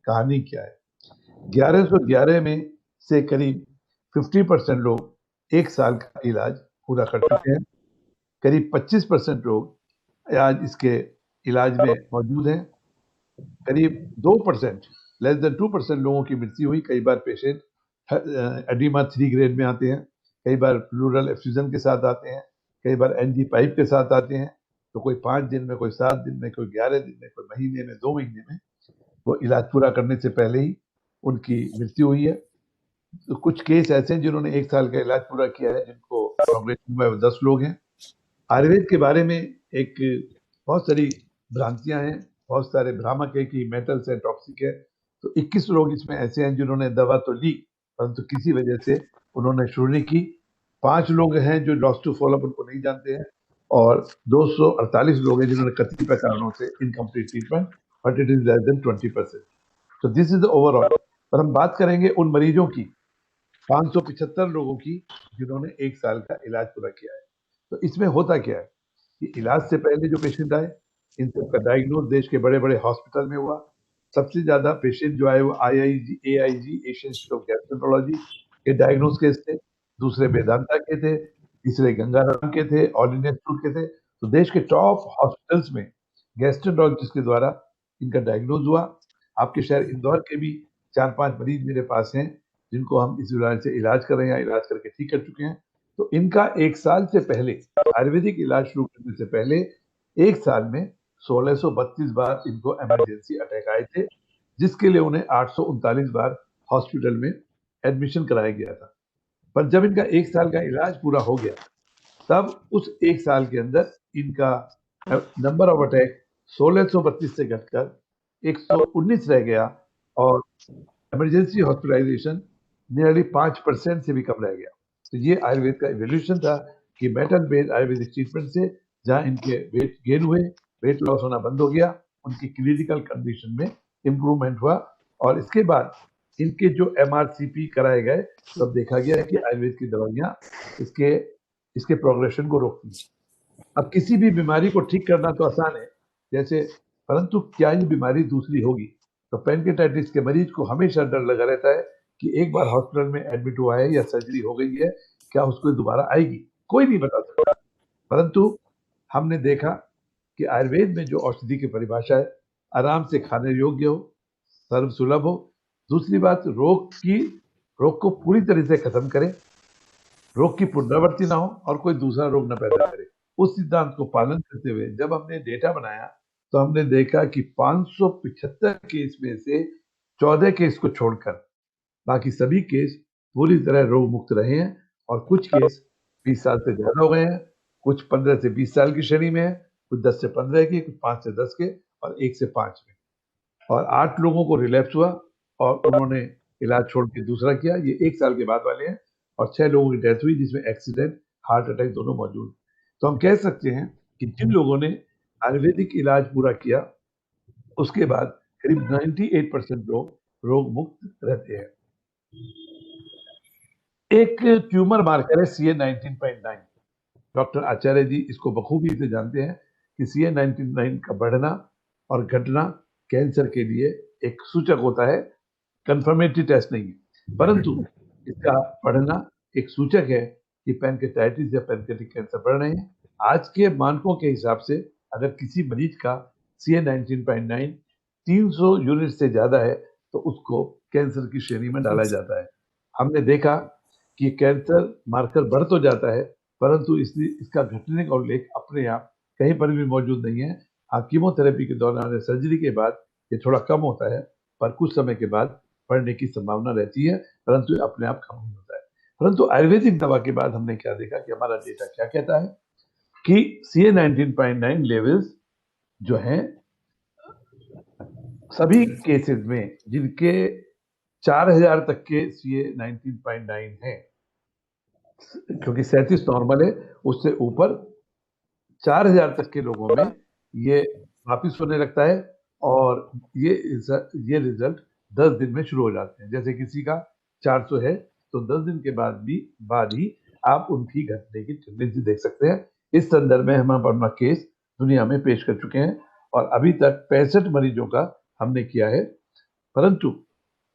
कहानी क्या है। 1111 में से करीब 50% लोग 1 साल का इलाज पूरा कर चुके हैं। करीब 25% लोग आज इसके इलाज में मौजूद हैं। करीब 2%, लेस देन 2% लोगों की मृत्यु हुई। कई बार पेशेंट एडिमा 3 ग्रेड में आते हैं, कई बार प्लूरल एफ्यूजन के साथ आते हैं, कई बार एनजी पाइप के साथ आते हैं। तो कोई 5 दिन में, कोई 7 दिन में, कोई 11 दिन में, कोई महीने में, 2 महीने में वो इलाज पूरा करने से पहले ही उनकी मृत्यु हुई है। तो कुछ केस ऐसे हैं जिन्होंने 1 साल का इलाज पूरा किया है, जिनको प्रोग्रेशन हुआ है, वो 10 लोग हैं। आयुर्वेद के बारे में एक बहुत सारी भ्रांतियां हैं, बहुत सारे भ्रामक है कि मेटल्स है, टॉक्सिक है। तो 21 लोग इसमें ऐसे हैं जिन्होंने दवा तो ली, परंतु किसी वजह से उन्होंने शुरू नहीं की। 5 लोग हैं जो लॉस टू फॉलोअप उनको नहीं जानते हैं, और 248 लोग हैं जिन्होंने कतिपय कारणों से incomplete treatment, but it is less than 20%। तो दिस इज द ओवरऑल। पर हम बात करेंगे उन मरीजों की, 575 लोगों की, जिन्होंने 1 साल का इलाज पूरा किया है। तो इसमें होता क्या है कि इलाज से पहले जो पेशेंट आए, इन सबका डायग्नोज देश के बड़े बड़े हॉस्पिटल में हुआ। सबसे ज्यादा पेशेंट जो आए वो IIG, AIG, Asian institute of gastroenterology के डायग्नोज केस थे। दूसरे वेदांता के थे, तीसरे गंगाराम के थे, ऑल इंडिया इंस्टीट्यूट के थे। तो देश के टॉप हॉस्पिटल्स में गैस्ट्रोएंटरोलॉजिस्ट के द्वारा इनका डायग्नोज हुआ। आपके शहर इंदौर के भी 4-5 मरीज मेरे पास हैं जिनको हम इस बीमारी से इलाज कर रहे हैं, इलाज करके ठीक कर चुके हैं। तो इनका 1 साल से पहले, आयुर्वेदिक इलाज शुरू करने से पहले 1 साल में 1632 बार इनको इमरजेंसी अटैक आए थे, जिसके लिए उन्हें 839 बार हॉस्पिटल में एडमिशन कराया गया था। पर जब इनका 1 साल का इलाज पूरा हो गया, तब उस 1 साल के अंदर इनका नंबर ऑफ अटैक 1632 से घटकर 119 रह गया, और इमरजेंसी हॉस्पिटलाइजेशन नियरली 5% से भी कम रह गया। तो ये आयुर्वेद का इवोल्यूशन था कि मेटल बेस्ड आयुर्वेदिक ट्रीटमेंट से जहाँ इनके वेट गेन हुए, वेट लॉस होना बंद हो गया, उनकी क्लिनिकल कंडीशन में इम्प्रूवमेंट हुआ, और इसके बाद इनके जो एमआरसीपी कराए गए, तब देखा गया कि आयुर्वेद की दवाइयाँ इसके इसके प्रोग्रेशन को रोकती हैं। अब किसी भी बीमारी को ठीक करना तो आसान है, जैसे, परंतु क्या ये बीमारी दूसरी होगी? तो पैनक्रेटाइटिस के मरीज को हमेशा डर लगा रहता है कि एक बार हॉस्पिटल में एडमिट हुआ है या सर्जरी हो गई है, क्या उसको दोबारा आएगी? कोई नहीं बता सकता। परंतु हमने देखा कि आयुर्वेद में जो औषधि की परिभाषा है, आराम से खाने योग्य हो, सर्व सुलभ हो। दूसरी बात, रोग को पूरी तरह से खत्म करे, रोग की पुनरावृत्ति ना हो और कोई दूसरा रोग न पैदा करे। उस सिद्धांत को पालन करते हुए जब हमने डेटा बनाया, तो हमने देखा कि 575 केस में से 14 केस को छोड़कर बाकी सभी केस पूरी तरह रोग मुक्त रहे हैं, और कुछ केस 20 साल से ज्यादा हो गए हैं, कुछ 15 से 20 साल की श्रेणी में है, कुछ 10 से 15 के, कुछ 5 से 10 के, और 1 से 5 में। और 8 लोगों को रिलैप्स हुआ और उन्होंने इलाज छोड़ के दूसरा किया, ये 1 साल के बाद वाले हैं। और 6 लोगों की डेथ हुई जिसमें एक्सीडेंट, हार्ट अटैक दोनों मौजूद। तो हम कह सकते हैं कि जिन लोगों ने आयुर्वेदिक इलाज पूरा किया, उसके बाद करीब 98% लोग रोग मुक्त रहते हैं। एक ट्यूमर मार्कर है CA 19.9। डॉक्टर आचार्य जी इसको बखूबी से जानते हैं कि CA 19.9 का बढ़ना और घटना कैंसर के लिए एक सूचक होता है, कंफर्मेटरी टेस्ट नहीं है, परंतु इसका बढ़ना एक सूचक है कि पैनक्रेटाइटिस या पैनक्रेटिक कैंसर बढ़ रहे हैं। आज के मानकों के हिसाब से अगर किसी मरीज का CA 19.9 300 यूनिट से ज्यादा है, तो उसको कैंसर की श्रेणी में डाला जाता है। हमने देखा कि कैंसर मार्कर बढ़ तो जाता है, परंतु इसका घटने का उल्लेख अपने आप कहीं पर भी मौजूद नहीं है। हाँ, कीमोथेरेपी के दौरान या सर्जरी के बाद ये थोड़ा कम होता है, पर कुछ समय के बाद बढ़ने की संभावना रहती है, परंतु अपने आप कम नहीं होता है। परंतु आयुर्वेदिक दवा के बाद हमने क्या देखा कि हमारा डेटा क्या कहता है कि CA 19.9 लेवल्स जो हैं सभी केसेस में, जिनके 4000 तक के CA 19.9 है, क्योंकि 37 नॉर्मल है, उससे ऊपर 4000 तक के लोगों में ये वापिस होने लगता है, और ये रिजल्ट 10 दिन में शुरू हो जाते हैं। जैसे किसी का 400 है, तो 10 दिन के बाद ही आप उनकी घटने की टेंडेंसी देख सकते हैं। इस संदर्भ में हम अपना केस दुनिया में पेश कर चुके हैं, और अभी तक 65 मरीजों का हमने किया है परंतु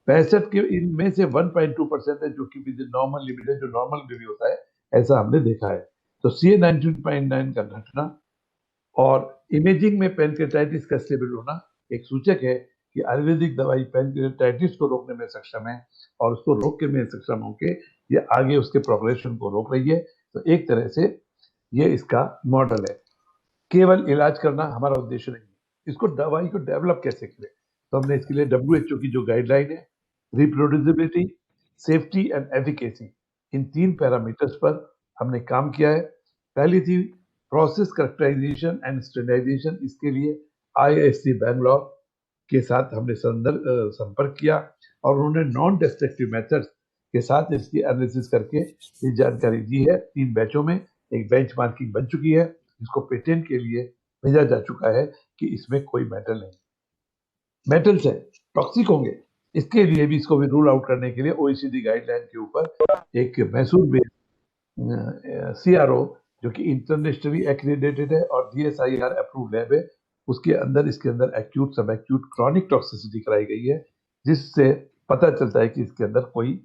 65 के इनमें से 1.2% है जो कि विद नॉर्मल लिमिट है, जो नॉर्मल में भी होता है, ऐसा हमने देखा है। तो CA 19.9 का घटना और इमेजिंग में पैनक्रेटाइटिस का स्टेबल होना एक सूचक है कि आयुर्वेदिक दवाई पैनक्रेटाइटिस को रोकने में सक्षम है और उसको रोकने में सक्षम होकर ये आगे उसके प्रोग्रेशन को रोक रही है। तो एक तरह से ये इसका मॉडल है। केवल इलाज करना हमारा उद्देश्य नहीं है, इसको दवाई को डेवलप कैसे करें, तो हमने इसके लिए WHO की जो गाइडलाइन है, reproducibility, safety and efficacy, in 3 parameters पर हमने काम किया है। पहली थी प्रोसेस कैरेक्टराइजेशन एंड स्टैंडर्डाइजेशन, इसके लिए IISc बैंगलोर के साथ हमने संपर्क किया और उन्होंने नॉन डिस्ट्रक्टिव मेथड्स के साथ इसकी एनालिसिस करके ये जानकारी दी है। 3 बैचों में एक बेंचमार्किंग बन चुकी है, जिसको पेटेंट के लिए भेजा जा चुका है कि इसमें कोई मेटल नहीं, मेटल्स है टॉक्सिक होंगे, इसके लिए भी इसको भी रूल आउट करने के लिए OECD गाइडलाइन के ऊपर एक मैसूर बेस्ड CRO जो कि इंटरनेशनली एक्रेडिटेड है और DSIR अप्रूव्ड लैब है, उसके अंदर इसके अंदर एक्यूट सब एक्यूट क्रॉनिक टॉक्सिसिटी कराई गई है, जिससे पता चलता है कि इसके अंदर कोई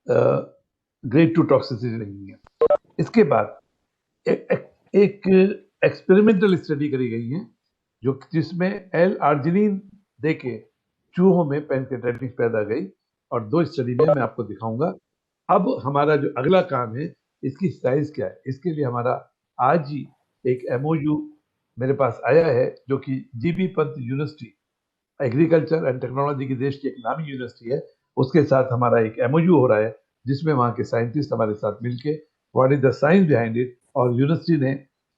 ग्रेड 2 टॉक्सिसिटी नहीं है। इसके बाद एक एक्सपेरिमेंटल स्टडी करी गई है जो जिसमें L-आर्जिनिन देके चूहों में पैनक्रेटाइटिस पैदा गई और 2 स्टडी में मैं आपको दिखाऊंगा। अब हमारा जो अगला काम है इसकी साइज क्या है, इसके लिए हमारा आज ही एक MOU मेरे पास आया है जो कि GB Pant university agriculture and technology की देश की एक नामी यूनिवर्सिटी है, उसके साथ हमारा एक MOU हो रहा है जिसमें वहाँ के साइंटिस्ट हमारे साथ मिलके what is the science behind it, और यूनिवर्सिटी ने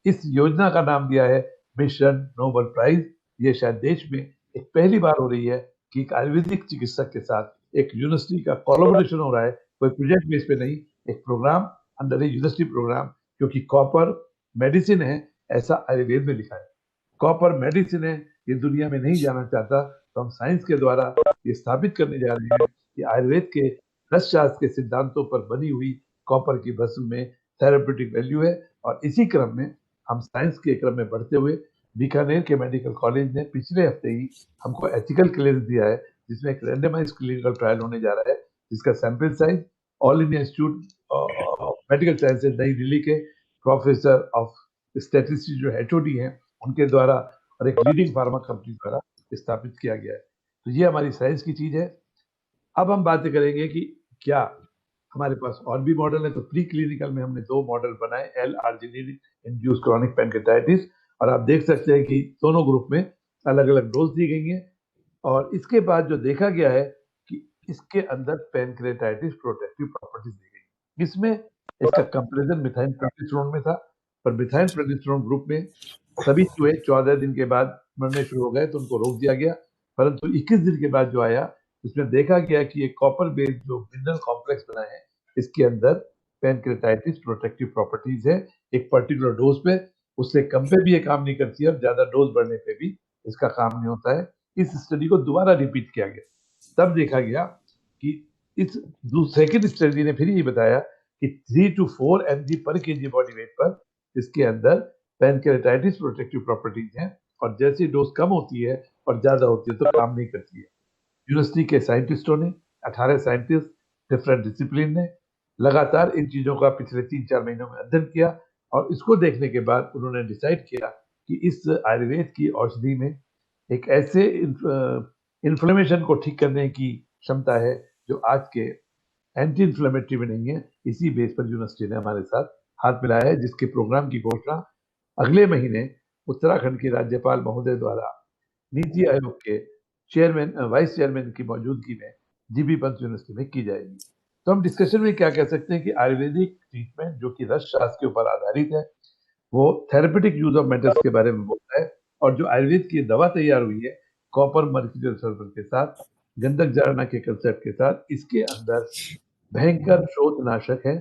इस योजना का नाम दिया है मिशन नोबेल प्राइज। ये शायद देश में एक पहली बार हो रही है कि एक आयुर्वेदिक चिकित्सक के साथ एक यूनिवर्सिटी का कोलैबोरेशन हो रहा है, कोई प्रोजेक्ट बेस पे नहीं, एक प्रोग्राम अंडर ए यूनिवर्सिटी प्रोग्राम, क्योंकि कॉपर मेडिसिन है ऐसा आयुर्वेद में लिखा है। कॉपर मेडिसिन है ये दुनिया में नहीं जाना चाहता, तो हम साइंस के द्वारा ये स्थापित करने जा रहे हैं कि आयुर्वेद के रसशास्त्र के सिद्धांतों पर बनी हुई कॉपर की भस्म में थेरेप्यूटिक वैल्यू है। और इसी क्रम में हम साइंस के क्रम में बढ़ते हुए बीकानेर के मेडिकल कॉलेज ने पिछले हफ्ते ही हमको एथिकल क्लियरेंस दिया है, जिसमें एक रैंडमाइज्ड क्लिनिकल ट्रायल होने जा रहा है, जिसका sample size all India institute medical sciences नई दिल्ली के प्रोफेसर ऑफ स्टैटिस्टिक्स जो HOD हैं उनके द्वारा और एक लीडिंग फार्मा कंपनी द्वारा स्थापित किया गया है। तो ये हमारी साइंस की चीज है। अब हम बातें करेंगे कि क्या हमारे पास और भी मॉडल है। तो प्री क्लिनिकल में हमने 2 मॉडल बनाए, L-आर्जिनिन इंड्यूस क्रॉनिक पैनक्रेटाइटिस, और आप देख सकते हैं कि दोनों ग्रुप में अलग अलग डोज दी गई है। और इसके बाद जो देखा गया है कि इसके अंदर पैनक्रेटाइटिस प्रोटेक्टिव प्रॉपर्टीज दी गई। इसमें इसका कंपैरिजन मिथाइल प्रेडिस्ट्रोन में था, पर मिथाइल प्रेडिस्ट्रोन ग्रुप में सभी चूहे 14 दिन के बाद मरने शुरू हो गए तो उनको रोक दिया गया, परंतु 21 दिन के बाद जो आया उसमें देखा गया कि एक कॉपर बेस्ड जो मिनरल कॉम्प्लेक्स बना है इसके अंदर पैनक्रेटाइटिस प्रोटेक्टिव प्रॉपर्टीज है एक पर्टिकुलर डोज पे, उससे कम पे भी ये काम नहीं करती है और ज्यादा डोज बढ़ने पे भी इसका काम नहीं होता है। इस स्टडी को दोबारा रिपीट किया गया, तब देखा गया कि इस सेकेंड स्टडी ने फिर ये बताया कि 3 to 4 mg पर kg बॉडी वेट पर इसके अंदर पैनक्रेटाइटिस प्रोटेक्टिव प्रॉपर्टीज हैं, और जैसी डोज कम होती है और ज्यादा होती है तो काम नहीं करती है। यूनिवर्सिटी के साइंटिस्टों ने 18 साइंटिस्ट डिफरेंट डिसिप्लिन ने लगातार इन चीजों का पिछले 3-4 महीनों में अध्ययन किया, और इसको देखने के बाद उन्होंने डिसाइड किया कि इस आयुर्वेद की औषधि में एक ऐसे इन्फ्लेमेशन को ठीक करने की क्षमता है जो आज के एंटी इन्फ्लेमेटरी में नहीं है। इसी बेस पर यूनिवर्सिटी ने हमारे साथ हाथ मिलाया है, जिसके प्रोग्राम की घोषणा अगले महीने उत्तराखंड के राज्यपाल महोदय द्वारा नीति आयोग के चेयरमैन वाइस चेयरमैन की मौजूदगी में GB पंत यूनिवर्सिटी में की जाएगी। तो हम डिस्कशन में क्या कह सकते हैं कि आयुर्वेदिक ट्रीटमेंट जो कि रस शास्त्र के ऊपर आधारित है वो थेरेपेटिक यूज ऑफ मेटल्स के बारे में बोलता है, और जो आयुर्वेद की दवा तैयार हुई है कॉपर मर्क्यूरियल सल्फर के साथ, गंधक जारना के कंसेप्ट के साथ, इसके अंदर भयंकर शोधनाशक है,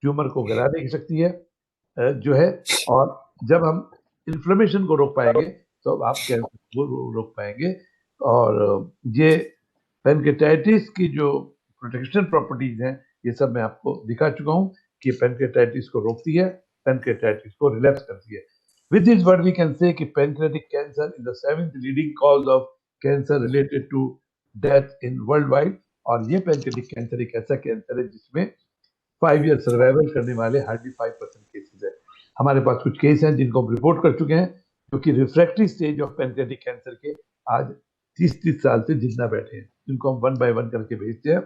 ट्यूमर को गिराने की शक्ति है जो है, और जब हम इन्फ्लेमेशन को रोक पाएंगे तो आप कैंसर को रोक पाएंगे। और ये पैनक्रेटाइटिस की जो प्रोटेक्शन प्रॉपर्टीज हैं ये सब मैं आपको दिखा चुका हूँ कि पैनक्रेटाइटिस को रोकती है, पैनक्रेटाइटिस को रिलैप्स करती है। With this word we can say कि pancreatic cancer is the 7th leading cause of cancer related to death in worldwide. और ये पैंक्रियाटिक कैंसर एक ऐसा कैंसर है जिसमें 5 ईयर सर्वाइवल करने वाले हार्डली 5% केसेस है। हमारे पास कुछ केस हैं जिनको हम रिपोर्ट कर चुके हैं, क्योंकि refractory stage of pancreatic cancer के आज 30 साल से जितना बैठे हैं, जिनको हम 1 बाय 1 करके भेजते हैं।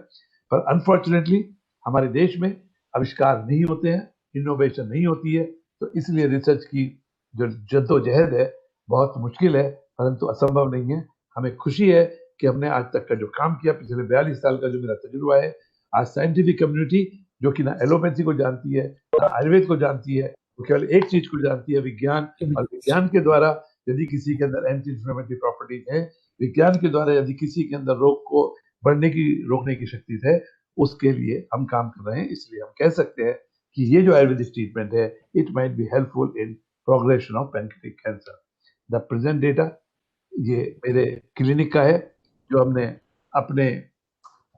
पर अनफॉर्चुनेटली हमारे देश में आविष्कार नहीं होते हैं, इनोवेशन नहीं होती है, तो इसलिए रिसर्च की जो जद्दोजहद है बहुत मुश्किल है, परंतु असंभव नहीं है। हमें खुशी है कि हमने आज तक का जो काम किया, पिछले 42 साल का जो मेरा तजुर्बा है, आज साइंटिफिक कम्युनिटी जो कि ना एलोपैथी को जानती है, ना आयुर्वेद को जानती है, वो केवल एक चीज को जानती है, विज्ञान। और विज्ञान के द्वारा यदि किसी के अंदर एंटी इन्फ्लेमेटरी प्रॉपर्टीज है, विज्ञान के द्वारा यदि किसी के अंदर रोग को रोकने की शक्ति है, उसके लिए हम काम कर रहे हैं। इसलिए हम कह सकते हैं कि ये जो आयुर्वेदिक ट्रीटमेंट है, it might be helpful in progression of pancreatic cancer. The present data ये मेरे क्लिनिक का है, जो हमने अपने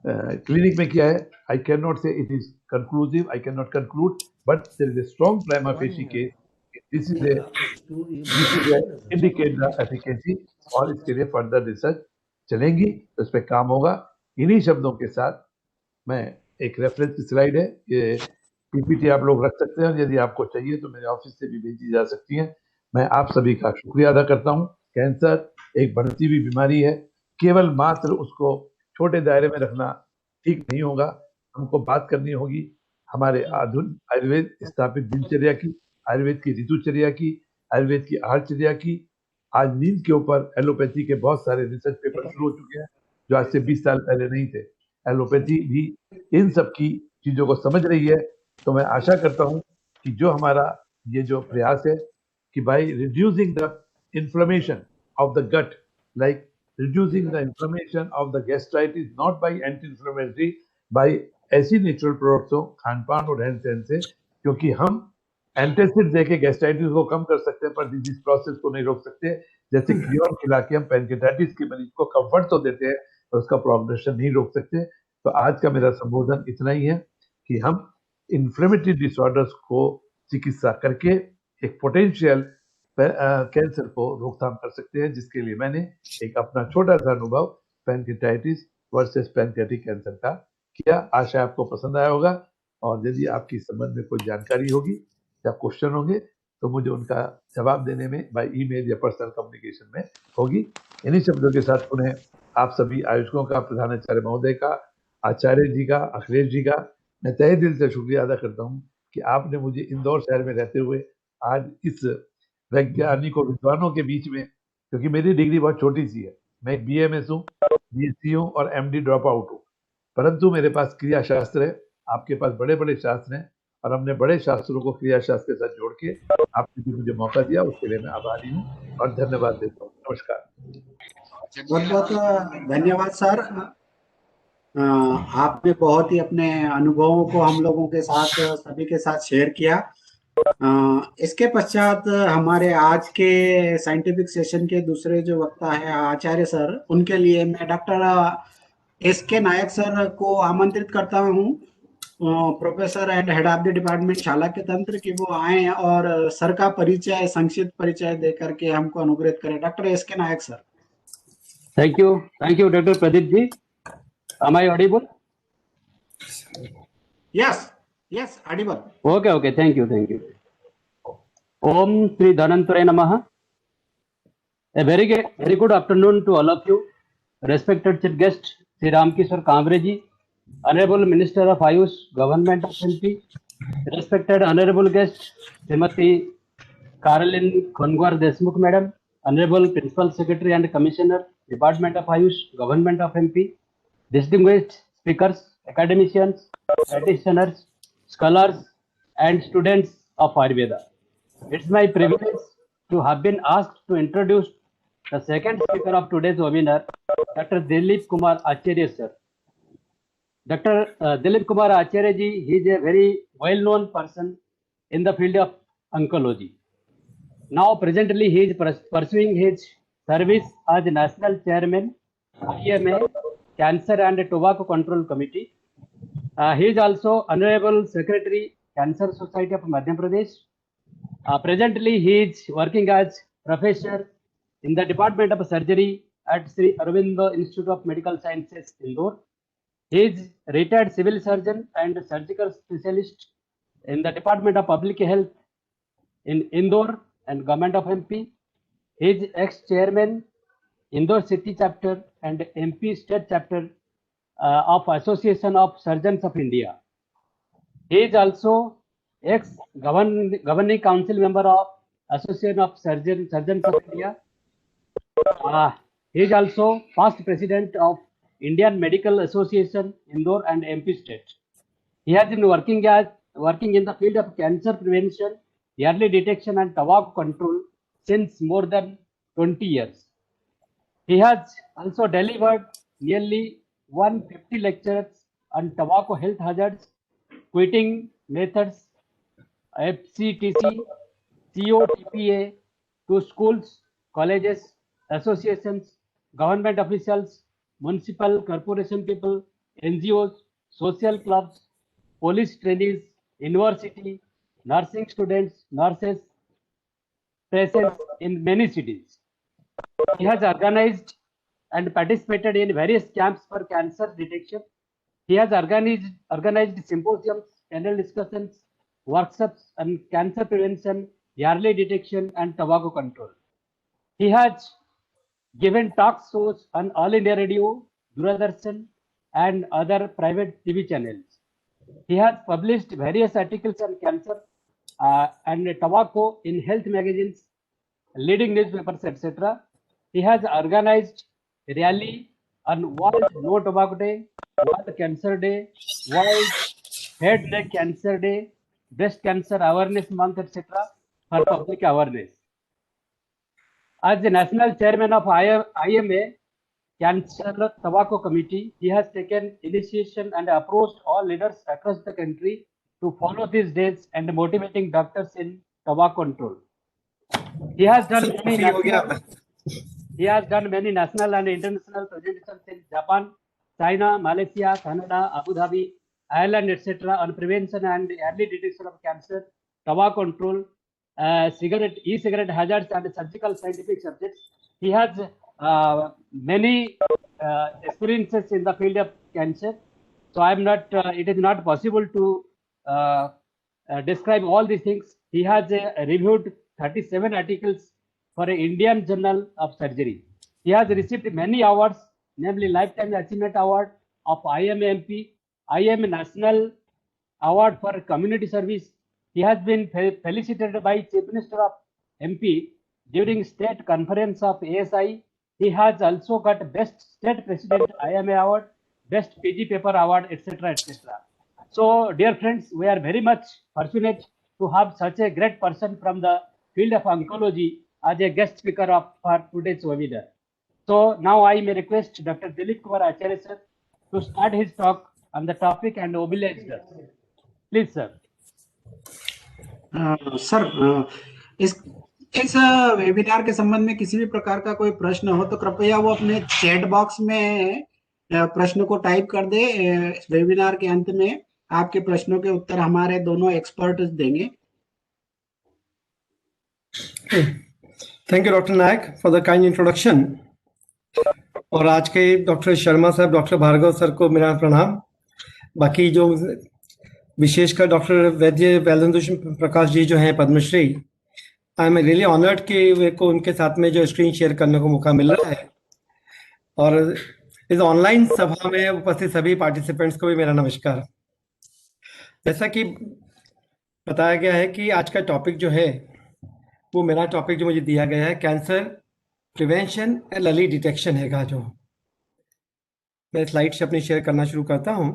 क्लिनिक में किया है। I can not say it is conclusive, I can not conclude, but there is a strong prima facie case, this is indicate the efficacy, और इसके लिए फर्दर रिसर्च चलेंगी, तो इस पर काम होगा। इन्हीं शब्दों के साथ मैं एक रेफरेंस की स्लाइड है, ये पीपीटी आप लोग रख सकते हैं, और यदि आपको चाहिए तो मेरे ऑफिस से भी भेजी जा सकती है। मैं आप सभी का शुक्रिया अदा करता हूँ। कैंसर एक बढ़ती हुई बीमारी है, केवल मात्र उसको छोटे दायरे में रखना ठीक नहीं होगा। हमको बात करनी होगी हमारे आधुनिक आयुर्वेद स्थापित दिनचर्या की, आयुर्वेद की ऋतुचर्या की, आयुर्वेद की आहारचर्या की। आज नींद के ऊपर एलोपैथी के बहुत सारे रिसर्च पेपर शुरू हो चुके हैं, जो आज से 20 साल पहले नहीं थे। एलोपैथी भी इन सब की चीजों को समझ रही है। तो मैं आशा करता हूं कि जो हमारा ये जो प्रयास है कि by reducing the inflammation of the gut, like reducing the inflammation of the gastritis not by anti-inflammatory, by ऐसी नेचुरल प्रोडक्ट्स हो, खान पान और रहन सहन से, क्योंकि हम एंटासिड देके गैस्ट्राइटिस को कम कर सकते हैं, पर डिजीज प्रोसेस को नहीं रोक सकते। जैसे क्रियोन खिला के हम पैनक्रियाटाइटिस के मरीज को कंफर्ट तो देते हैं, पर उसका प्रोग्रेशन नहीं रोक सकते। तो आज का मेरा संबोधन इतना ही है कि हम इन्फ्लेमेटरी डिसऑर्डर्स को चिकित्सा करके एक पोटेंशियल कैंसर को रोकथाम कर सकते हैं, जिसके लिए मैंने एक अपना छोटा सा अनुभव पैनक्रियाटाइटिस वर्सेस पैनक्रियाटिक कैंसर का किया। आशा आपको पसंद आया होगा, और यदि आपकी संबंध में कोई जानकारी होगी या क्वेश्चन होंगे तो मुझे उनका जवाब देने में बाय ईमेल या पर्सनल कम्युनिकेशन में होगी। इन्हीं शब्दों के साथ पुनः आप सभी आयोजकों का, प्रधानाचार्य महोदय का, आचार्य जी का, अखिलेश जी का मैं तहे दिल से शुक्रिया अदा करता हूँ कि आपने मुझे इंदौर शहर में रहते हुए आज इस वैज्ञानिकों विद्वानों के बीच में, क्योंकि मेरी डिग्री बहुत छोटी सी है, मैं BMS हूँ, BSc हूँ और MD ड्रॉप आउट हूँ, परंतु मेरे पास क्रिया शास्त्र है। आपके पास बड़े बड़े शास्त्र हैं, और हमने बड़े शास्त्रों को क्रिया शास्त्र के साथ जोड़ के आपने जो मुझे मौका दिया, उसके लिए मैं आभारी हूँ और धन्यवाद देता हूँ। नमस्कार। बहुत बहुत धन्यवाद सर। आपने बहुत ही अपने अनुभवों को हम लोगों के साथ, सभी के साथ शेयर किया। इसके पश्चात हमारे आज के साइंटिफिक सेशन के दूसरे जो वक्ता है आचार्य सर, उनके लिए मैं डॉक्टर SK नायक सर को आमंत्रित करता हूँ, professor and head of the department चालक तंत्र, की वो आए और सर का परिचय, संक्षिप्त परिचय देकर के हमको अनुग्रहित करें। Doctor SK Nayak sir. Thank you doctor Pradeep ji. Am I audible? Yes, audible. Okay, thank you. Om Sri Dhanantare Namaha. A very good afternoon to all of you. Respected chief guest Sri Ramkishore Kamble ji, Honorable Minister of Ayush, Government of MP, respected Honorable guest Srimati Caroline Khongwar Deshmukh Madam, Honorable Principal Secretary and Commissioner, Department of Ayush, Government of MP, distinguished speakers, academicians, practitioners, scholars, and students of Ayurveda. It's my privilege to have been asked to introduce the second speaker of today's webinar, Dr. Dilip Kumar Acharya sir. Dr. Dilip Kumar Acharya ji, he is a very well-known person in the field of oncology. Now presently he is pursuing his service as National Chairman, IMA, Cancer and Tobacco Control Committee. He is also Honorable Secretary, Cancer Society of Madhya Pradesh. Presently he is working as Professor in the Department of Surgery, at Sri Aurobindo Institute of Medical Sciences, Indore. He is retired civil surgeon and surgical specialist in the Department of Public Health in Indore and Government of MP. He is ex-chairman, Indore City Chapter and MP State Chapter of Association of Surgeons of India. He is also ex-governing council member of Association of Surgeons of India. He is also past president of Indian Medical Association, Indore and MP State. He has been working in the field of cancer prevention, early detection and tobacco control since more than 20 years. He has also delivered nearly 150 lectures on tobacco health hazards, quitting methods, FCTC, COTPA to schools, colleges, associations, government officials, municipal corporation people, NGOs, social clubs, police trainees, university, nursing students, nurses, patients in many cities. He has organized and participated in various camps for cancer detection. He has organized symposiums, panel discussions, workshops on cancer prevention, early detection, and tobacco control. He has given talk shows on All India Radio, Doordarshan, and other private TV channels. He has published various articles on cancer and tobacco in health magazines, leading newspapers, etc. He has organized rally on World No Tobacco Day, World Cancer Day, World Head Neck Cancer Day, Breast Cancer Awareness Month, etc. for public awareness. As the national chairman of IMA Cancer Tobacco Committee, he has taken initiation and approached all leaders across the country to follow these days and motivating doctors in tobacco control. He has done many national and international presentations in Japan, China, Malaysia, Canada, Abu Dhabi, Ireland, etc. on prevention and early detection of cancer, tobacco control, e-cigarette hazards and surgical scientific subjects. He has many experiences in the field of cancer. So it is not possible to describe all these things. He has reviewed 37 articles for an Indian Journal of Surgery. He has received many awards, namely Lifetime Achievement Award of IMMP, IM National Award for Community Service. He has been felicitated by Chief Minister of MP during State Conference of ASI. He has also got Best State President IMA Award, Best PG Paper Award, etc., etc. So, dear friends, we are very much fortunate to have such a great person from the field of oncology as a guest speaker for today's webinar. So, now I may request Dr. Dilip Kumar Acharya sir to start his talk on the topic and oblige us. Please, sir. Sir, इस webinar के संबंध में किसी भी प्रकार का कोई प्रश्न हो तो कृपया वो अपने चैट बॉक्स में प्रश्न को टाइप कर दे। वेबिनार के अंत में आपके प्रश्नों के उत्तर हमारे दोनों एक्सपर्ट्स देंगे। Thank you doctor Nayak for the kind introduction. और आज के डॉक्टर शर्मा साहब, डॉक्टर भार्गव सर को मेरा प्रणाम। बाकी जो विशेषकर डॉक्टर वैद्येंद्र प्रकाश जी जो हैं Padmashri, I am really honoured कि मेरे को उनके साथ में जो स्क्रीन शेयर करने को मौका मिल रहा है। और इस ऑनलाइन सभा में उपस्थित सभी पार्टिसिपेंट्स को भी मेरा नमस्कार। जैसा कि बताया गया है कि आज का टॉपिक जो है वो मेरा टॉपिक जो मुझे दिया गया है cancer prevention and early detection हैगा। जो मैं स्लाइड से अपनी शेयर करना शुरू करता हूं।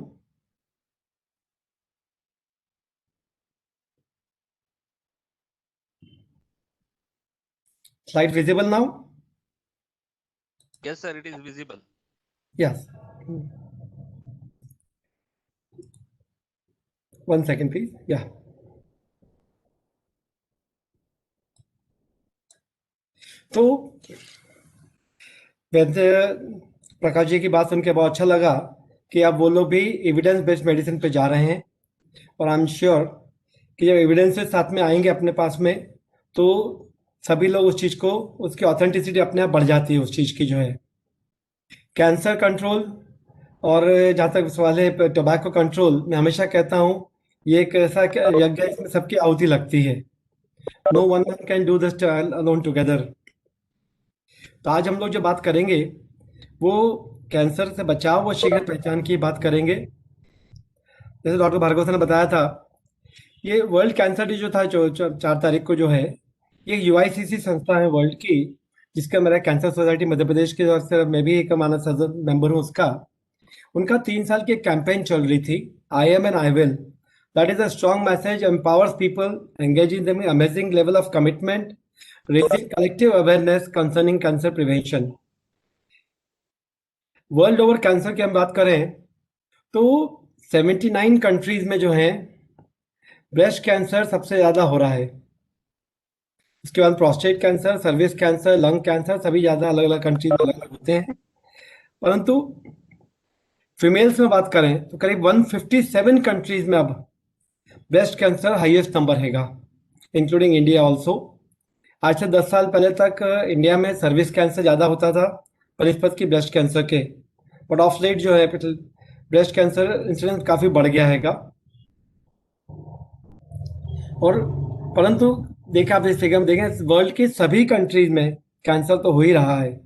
Slide visible now? Yes, sir, it is visible. Yes. 1 second, please. Yeah. तो वैसे प्रकाश जी की बात सुन के बहुत अच्छा लगा कि अब वो लोग भी एविडेंस बेस्ड मेडिसिन पे जा रहे हैं। और आई एम श्योर कि जब एविडेंसेस साथ में आएंगे अपने पास में तो सभी लोग उस चीज़ को, उसकी ऑथेंटिसिटी अपने आप बढ़ जाती है उस चीज़ की जो है। कैंसर कंट्रोल और जहाँ तक सवाल है टोबैको कंट्रोल, मैं हमेशा कहता हूँ ये एक ऐसा यज्ञ है, इसमें सबकी आहुति लगती है। No one man can do this alone together. तो आज हम लोग जो बात करेंगे वो कैंसर से बचाव व शीघ्र पहचान की बात करेंगे। जैसे डॉक्टर भार्गव सर ने बताया था, ये वर्ल्ड कैंसर डे जो था 4 तारीख को जो है, ये यूआईसीसी संस्था है वर्ल्ड की, जिसका मेरा कैंसर सोसाइटी मध्य प्रदेश की तरफ से मैं भी एक मानद सदस्य मेंबर हूँ उसका। उनका 3 साल की कैंपेन चल रही थी, I am and I will. That is a strong message, empowers people, engaging them in amazing level of commitment, raising collective awareness concerning cancer prevention. World over cancer की हम बात करें तो 79 कंट्रीज में जो है ब्रेस्ट कैंसर सबसे ज़्यादा हो रहा है। उसके बाद prostate cancer, service cancer, lung cancer, सभी ज़्यादा अलग अलग कंट्रीज में अलग अलग होते हैं। परंतु फीमेल्स में बात करें तो करीब 157 कंट्रीज में अब ब्रेस्ट कैंसर हाईएस्ट नंबर हैगा, इंक्लूडिंग इंडिया ऑल्सो। आज से 10 साल पहले तक इंडिया में सर्विस कैंसर ज़्यादा होता था बनिस्पत की ब्रेस्ट कैंसर के, बट ऑफ लेट जो है ब्रेस्ट कैंसर इंसिडेंस काफ़ी बढ़ गया हैगा। और परंतु देखा आप इस फिगर में देखें, वर्ल्ड की सभी कंट्रीज में कैंसर तो हो ही रहा है।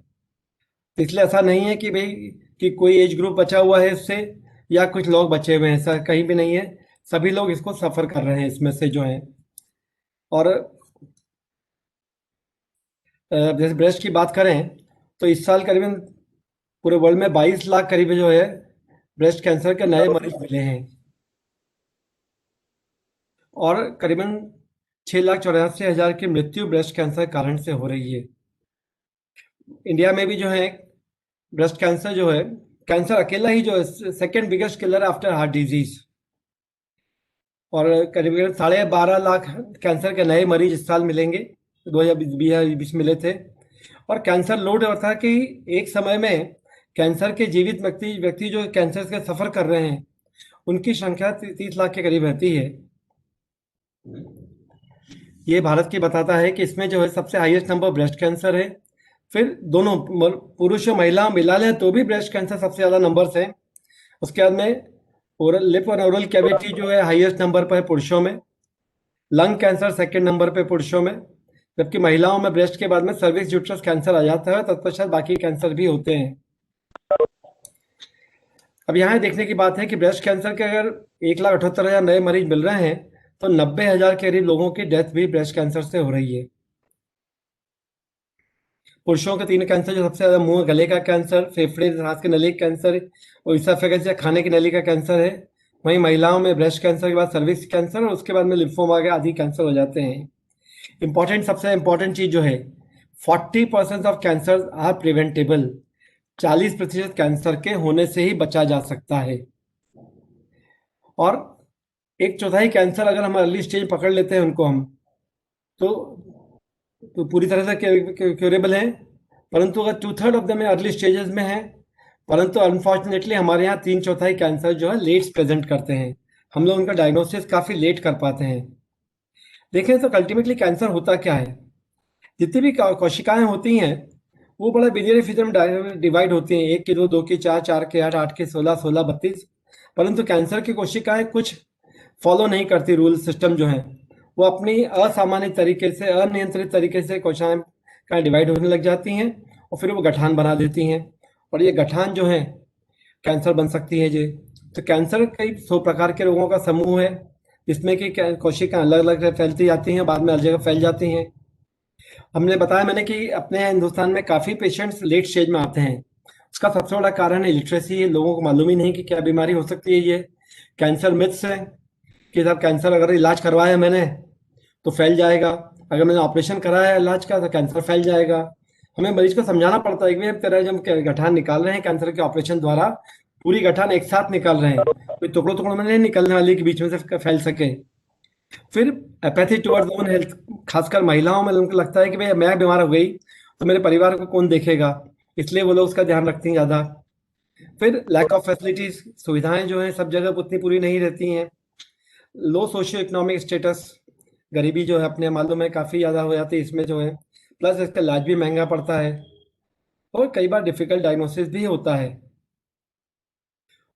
इसलिए ऐसा नहीं है कि भाई कि कोई एज ग्रुप बचा हुआ है इससे या कुछ लोग बचे हुए हैं, ऐसा कहीं भी नहीं है। सभी लोग इसको सफ़र कर रहे हैं इसमें से जो है। और जैसे ब्रेस्ट की बात करें तो इस साल करीबन पूरे वर्ल्ड में 22 लाख करीब जो है ब्रेस्ट कैंसर के नए मरीज मिले हैं और करीबन 6,84,000 की मृत्यु ब्रेस्ट कैंसर कारण से हो रही है। इंडिया में भी जो है ब्रेस्ट कैंसर जो है, कैंसर अकेला ही जो है second biggest killer after heart disease. और करीब 12.5 लाख कैंसर के नए मरीज इस साल मिलेंगे, 2020 मिले थे। और कैंसर लोड होता है कि एक समय में कैंसर के जीवित व्यक्ति जो कैंसर से सफ़र कर रहे हैं उनकी संख्या 30 लाख के करीब रहती है। ये भारत की बताता है कि इसमें जो है सबसे हाईएस्ट नंबर ब्रेस्ट कैंसर है। फिर दोनों पुरुष और महिला मिला लें तो भी ब्रेस्ट कैंसर सबसे ज़्यादा नंबर्स हैं। उसके बाद में ओरल लिप और ओरल कैविटी जो है हाईएस्ट नंबर पर है पुरुषों में। लंग कैंसर सेकंड नंबर पे पुरुषों में, जबकि महिलाओं में ब्रेस्ट के बाद में सर्विक्स यूट्रस कैंसर आ जाता है, तत्पश्चात बाकी कैंसर भी होते हैं। अब यहाँ देखने की बात है कि ब्रेस्ट कैंसर के अगर 1,78,000 नए मरीज मिल रहे हैं तो 90,000 के करीब लोगों की डेथ भी ब्रेस्ट कैंसर से हो रही है। पुरुषों के 3 कैंसर जो सबसे ज़्यादा मुंह गले का कैंसर, फेफड़े सांस की नली का कैंसर और इसोफेगस या खाने की नली का कैंसर है। वहीं महिलाओं में ब्रेस्ट कैंसर के बाद सर्विक्स कैंसर और उसके बाद में लिम्फोमा के आदि कैंसर हो जाते हैं। सबसे इम्पॉर्टेंट चीज़ जो है 40% of cancer are preventable. 40% cancer के होने से ही बचा जा सकता है। और 1/4 कैंसर अगर हम अर्ली स्टेज पकड़ लेते हैं उनको हम तो पूरी तरह से क्यूरेबल हैं। परंतु अगर 2/3 ऑफ दम अर्ली स्टेजेस में है, परंतु अनफॉर्चुनेटली हमारे यहाँ 3/4 कैंसर जो है लेट्स प्रेजेंट करते हैं। हम लोग उनका डायग्नोसिस काफ़ी लेट कर पाते हैं। देखें तो अल्टीमेटली कैंसर होता क्या है, जितनी भी कोशिकाएं होती हैं वो बड़ा बिलियरी फिजर में डिवाइड होती हैं, 1 की 2, 2 की 4, 4 के 8, 8 के 16, 16, 32। परंतु कैंसर की कोशिकाएं कुछ फॉलो नहीं करती रूल सिस्टम जो है, वो अपनी असामान्य तरीके से अनियंत्रित तरीके से कोशिकाएं डिवाइड होने लग जाती हैं और फिर वो गठान बना देती हैं और ये गठान जो है कैंसर बन सकती है। ये तो कैंसर कई 100 प्रकार के रोगों का समूह है जिसमें कि कोशिकाएं अलग अलग फैलती जाती हैं, बाद में अलग जगह फैल जाती हैं। हमने बताया मैंने कि अपने हिंदुस्तान में काफ़ी पेशेंट्स लेट स्टेज में आते हैं। उसका सबसे बड़ा कारण है इलिटरेसी। लोगों को मालूम ही नहीं कि क्या बीमारी हो सकती है। ये कैंसर मिथ्स है कि साहब कैंसर अगर इलाज करवाया मैंने तो फैल जाएगा, अगर मैंने ऑपरेशन कराया इलाज का तो कैंसर फैल जाएगा। हमें मरीज को समझाना पड़ता है कि भाई तेरा जब गठान निकाल रहे हैं कैंसर के ऑपरेशन द्वारा, पूरी गठान एक साथ निकाल रहे हैं, कोई टुकड़ों टुकड़ों में नहीं निकलने वाली कि बीच में से फैल सके। फिर एपैथी टुवर्ड्स ओन हेल्थ, खासकर महिलाओं में उनको लगता है कि भाई मैं बीमार हो गई तो मेरे परिवार को कौन देखेगा, इसलिए वो लोग उसका ध्यान रखती हैं ज़्यादा। फिर लैक ऑफ फैसिलिटीज़, सुविधाएं जो हैं सब जगह उतनी पूरी नहीं रहती हैं। लो सोशियो इकोनॉमिक स्टेटस, गरीबी जो है अपने मालूम है काफ़ी ज़्यादा हो जाती है इसमें जो है, प्लस इसका इलाज भी महंगा पड़ता है। और कई बार डिफिकल्ट डायग्नोसिस भी होता है।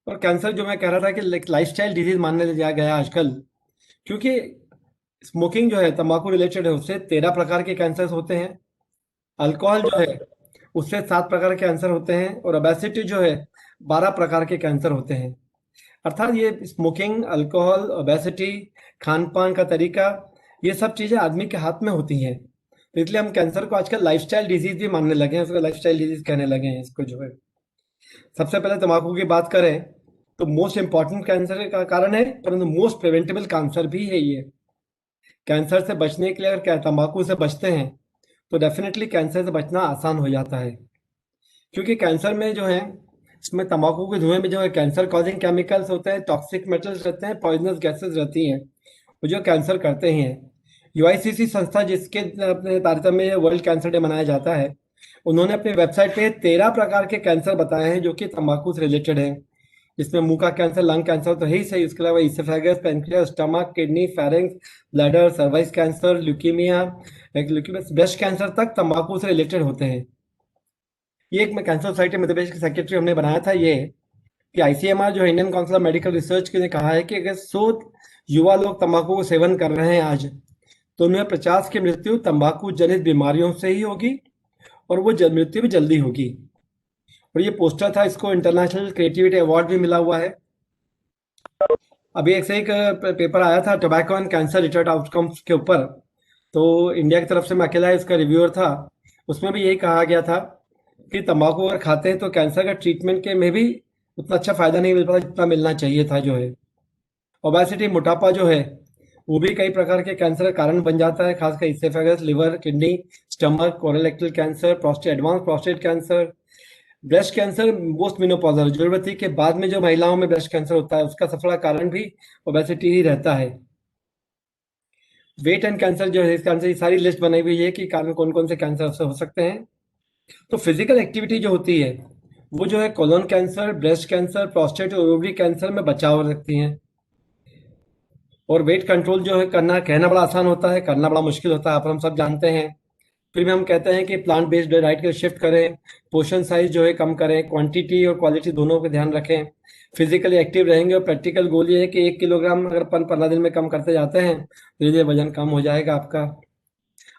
और कैंसर जो मैं कह रहा था कि लाइफस्टाइल डिजीज मानने लिया गया आजकल, क्योंकि स्मोकिंग जो है तंबाकू रिलेटेड है, उससे 13 प्रकार के कैंसर होते हैं। अल्कोहल जो है उससे 7 प्रकार के कैंसर होते हैं। और ओबेसिटी जो है 12 प्रकार के कैंसर होते हैं। अर्थात ये स्मोकिंग, अल्कोहल, ओबेसिटी, खान पान का तरीका, ये सब चीज़ें आदमी के हाथ में होती हैं। तो इसलिए हम कैंसर को आजकल लाइफस्टाइल डिजीज भी मानने लगे हैं, उसको लाइफस्टाइल डिजीज कहने लगे हैं इसको जो है। सबसे पहले तंबाकू की बात करें तो मोस्ट इंपॉर्टेंट कैंसर का कारण है, परंतु मोस्ट प्रिवेंटेबल कैंसर भी है ये। कैंसर से बचने के लिए अगर क्या तंबाकू से बचते हैं तो डेफिनेटली कैंसर से बचना आसान हो जाता है। क्योंकि कैंसर में जो है, इसमें तंबाकू के धुएं में जो है कैंसर कॉजिंग केमिकल्स होते हैं, टॉक्सिक मेटल्स रहते हैं, पॉइजनस गैसेस रहती हैं, वो जो कैंसर करते हैं। यूआईसीसी संस्था जिसके अपने तारतम्य में वर्ल्ड कैंसर डे मनाया जाता है, उन्होंने अपनी वेबसाइट पे 13 प्रकार के कैंसर बताए हैं जो कि तंबाकू से रिलेटेड है। जिसमें मुंह का कैंसर, लंग कैंसर तो है ही सही, उसके अलावा oesophagus, pancreas, stomach, kidney, pharynx, bladder, service cancer, leukaemia, breast cancer तक तंबाकू से रिलेटेड होते हैं। ये एक मैं कैंसर सोसाइटी मध्य प्रदेश के सेक्रेटरी हमने बनाया था, ये कि आईसीएमआर जो Indian council of medical research ने कहा है कि अगर 100 युवा लोग तंबाकू को सेवन कर रहे हैं आज, तो उनमें 50 की मृत्यु तंबाकू जनित बीमारियों से ही होगी, और वो मृत्यु भी जल्दी होगी। और ये पोस्टर था, इसको इंटरनेशनल क्रिएटिविटी अवार्ड भी मिला हुआ है। अभी एक पेपर आया था tobacco and cancer related outcomes के ऊपर, तो इंडिया की तरफ से मैं अकेला इसका रिव्यूअर था। उसमें भी यही कहा गया था कि तंबाकू अगर खाते हैं तो कैंसर का ट्रीटमेंट के में भी उतना अच्छा फायदा नहीं मिल पाता जितना मिलना चाहिए था जो है। ओबेसिटी, मोटापा जो है वो भी कई प्रकार के कैंसर का कारण बन जाता है, खासकर oesophagus, liver, kidney, stomach, colorectal cancer, prostate, advance prostate cancer, breast cancer, post menopausal, गर्भवती के बाद में जो महिलाओं में ब्रेस्ट कैंसर होता है उसका सबसे बड़ा कारण भी ओबेसिटी ही रहता है। वेट एंड कैंसर जो है, इस कैंसर की सारी लिस्ट बनाई हुई है कि कारण कौन कौन से कैंसर से हो सकते हैं। तो फिजिकल एक्टिविटी जो होती है वो जो है colon cancer, breast cancer, prostate और ओवरी कैंसर में बचाव रखती हैं। और वेट कंट्रोल जो है करना, कहना बड़ा आसान होता है, करना बड़ा मुश्किल होता है, आप हम सब जानते हैं। फिर भी हम कहते हैं कि प्लांट बेस्ड डाइट के शिफ्ट करें, पोर्शन साइज जो है कम करें, क्वांटिटी और क्वालिटी दोनों का ध्यान रखें, फिजिकली एक्टिव रहेंगे। और प्रैक्टिकल गोल ये है कि 1 किलोग्राम अगर 15 दिन में कम करते जाते हैं धीरे धीरे वजन कम हो जाएगा आपका।